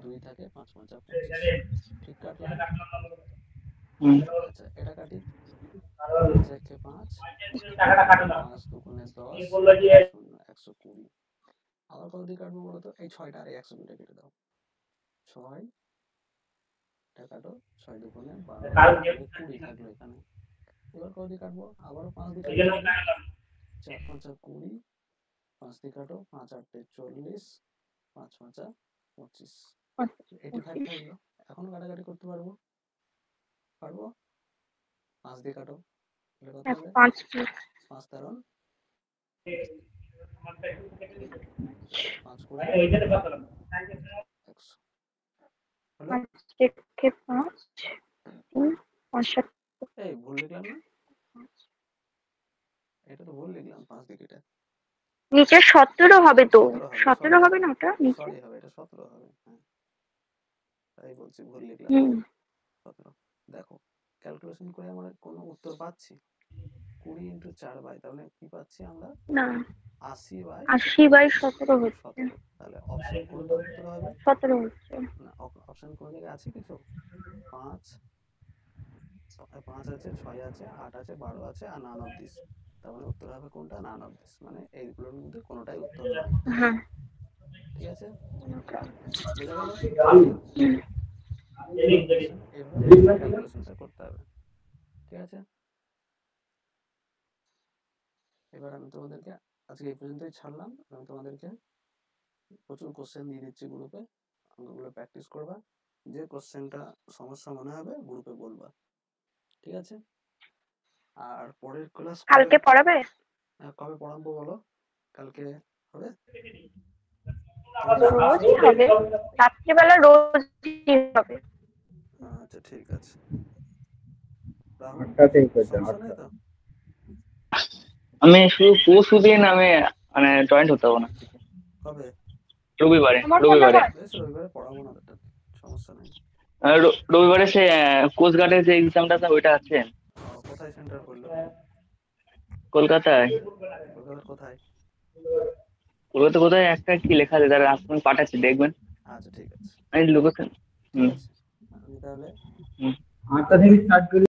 2 থাকে, 5 5 25, ঠিক কাটলাম। আচ্ছা এটা কাটি, 5 1 5, 5 দুগুণে 10, 120। আবার কত দিয়ে কাটবো বলো তো? এই 6টা আর এই 120টা কেটে দাও, 6 কাটো, 6 দুগুণে 12, 20 থাকলো এখানে। এবার কত দিয়ে কাটবো? আবারও 5 দিয়ে কাটতে হবে, 4 5 20, 5 দিয়ে কাটো, 5 8 40, 5 5 25, 85 থাকলো। এখনো কাটাকাটি করতে পারবো? 5 দিয়ে কাটো, তাহলে কত হবে? 5 5 13, 5 করে 100 হলো। 5 থেকে 5 3 65। এই ভুল লিখলাম না, এটা তো ভুল লিখলাম 5 দিকেটা। নিচে 17 হবে তো, 17 হবে 17 হবে না ওটা নিচে? সরি হবে, এটা 17 হবে। হ্যাঁ তাই বলছি ভুল লিখলাম। হুম 17। দেখো ক্যালকুলেশন করে আমরা কোনো উত্তর পাচ্ছি 20 ইন্টু 4 বাই, তাহলে কি পাচ্ছি আমরা? না 80/17 হচ্ছে, তাহলে অপশন কোনটা উত্তর হবে? 17 হচ্ছে। না অপশন কোন জায়গায় আছে কিছু? 5 5 আছে, 6 আছে, 8 আছে, 12 আছে আর নান অফ দিস। তার মানে উত্তর হবে কোনটা? নান অফ দিস, মানে এইগুলোর মধ্যে কোনোটাই উত্তর নয়। হ্যাঁ ঠিক আছে, বোঝা গেল? হুম। এভাবে ক্যালকুলেশনটা করতে হবে। ঠিক আছে, এবার আমি তোমাদেরকে আজকে এই পর্যন্তই ছাড়লাম। আমি তোমাদেরকে প্রচুর কোশ্চেন দিয়ে দিচ্ছি গ্রুপে, ওগুলো প্র্যাকটিস করবা। যে কোশ্চেনটা সমস্যা মনে হবে গ্রুপে বলবা। ঠিক আছে, আর পরের ক্লাস কালকে পড়াবে? কবে পড়াবো বলো? কালকে হবে? রোজই হবে, রাত্রিবেলা রোজই হবে। আচ্ছা ঠিক আছে, সমস্যা নেই তো? আমি শুধু পরশু দিন আমি মানে জয়েন্ট হতে পারবো না। কবে? রবিবারে তোমার মনে হয় বেশ, রবিবারে পড়াবো না, সমস্যা নেই। রবিবারে সে কোস্ট গার্ডের যে এক্সামটা আছে ওইটা আছে। কোথায় সেন্টার পড়লো? কলকাতায়। কলকাতার কোথায়? কলকাতা কোথায় একটা কি লেখা আছে, তারা আপনি পাঠাচ্ছি দেখবেন। আচ্ছা ঠিক আছে, আমি লোকেশন। ঠিক আছে, আমি তাহলে 8টা থেকে স্টার্ট করি।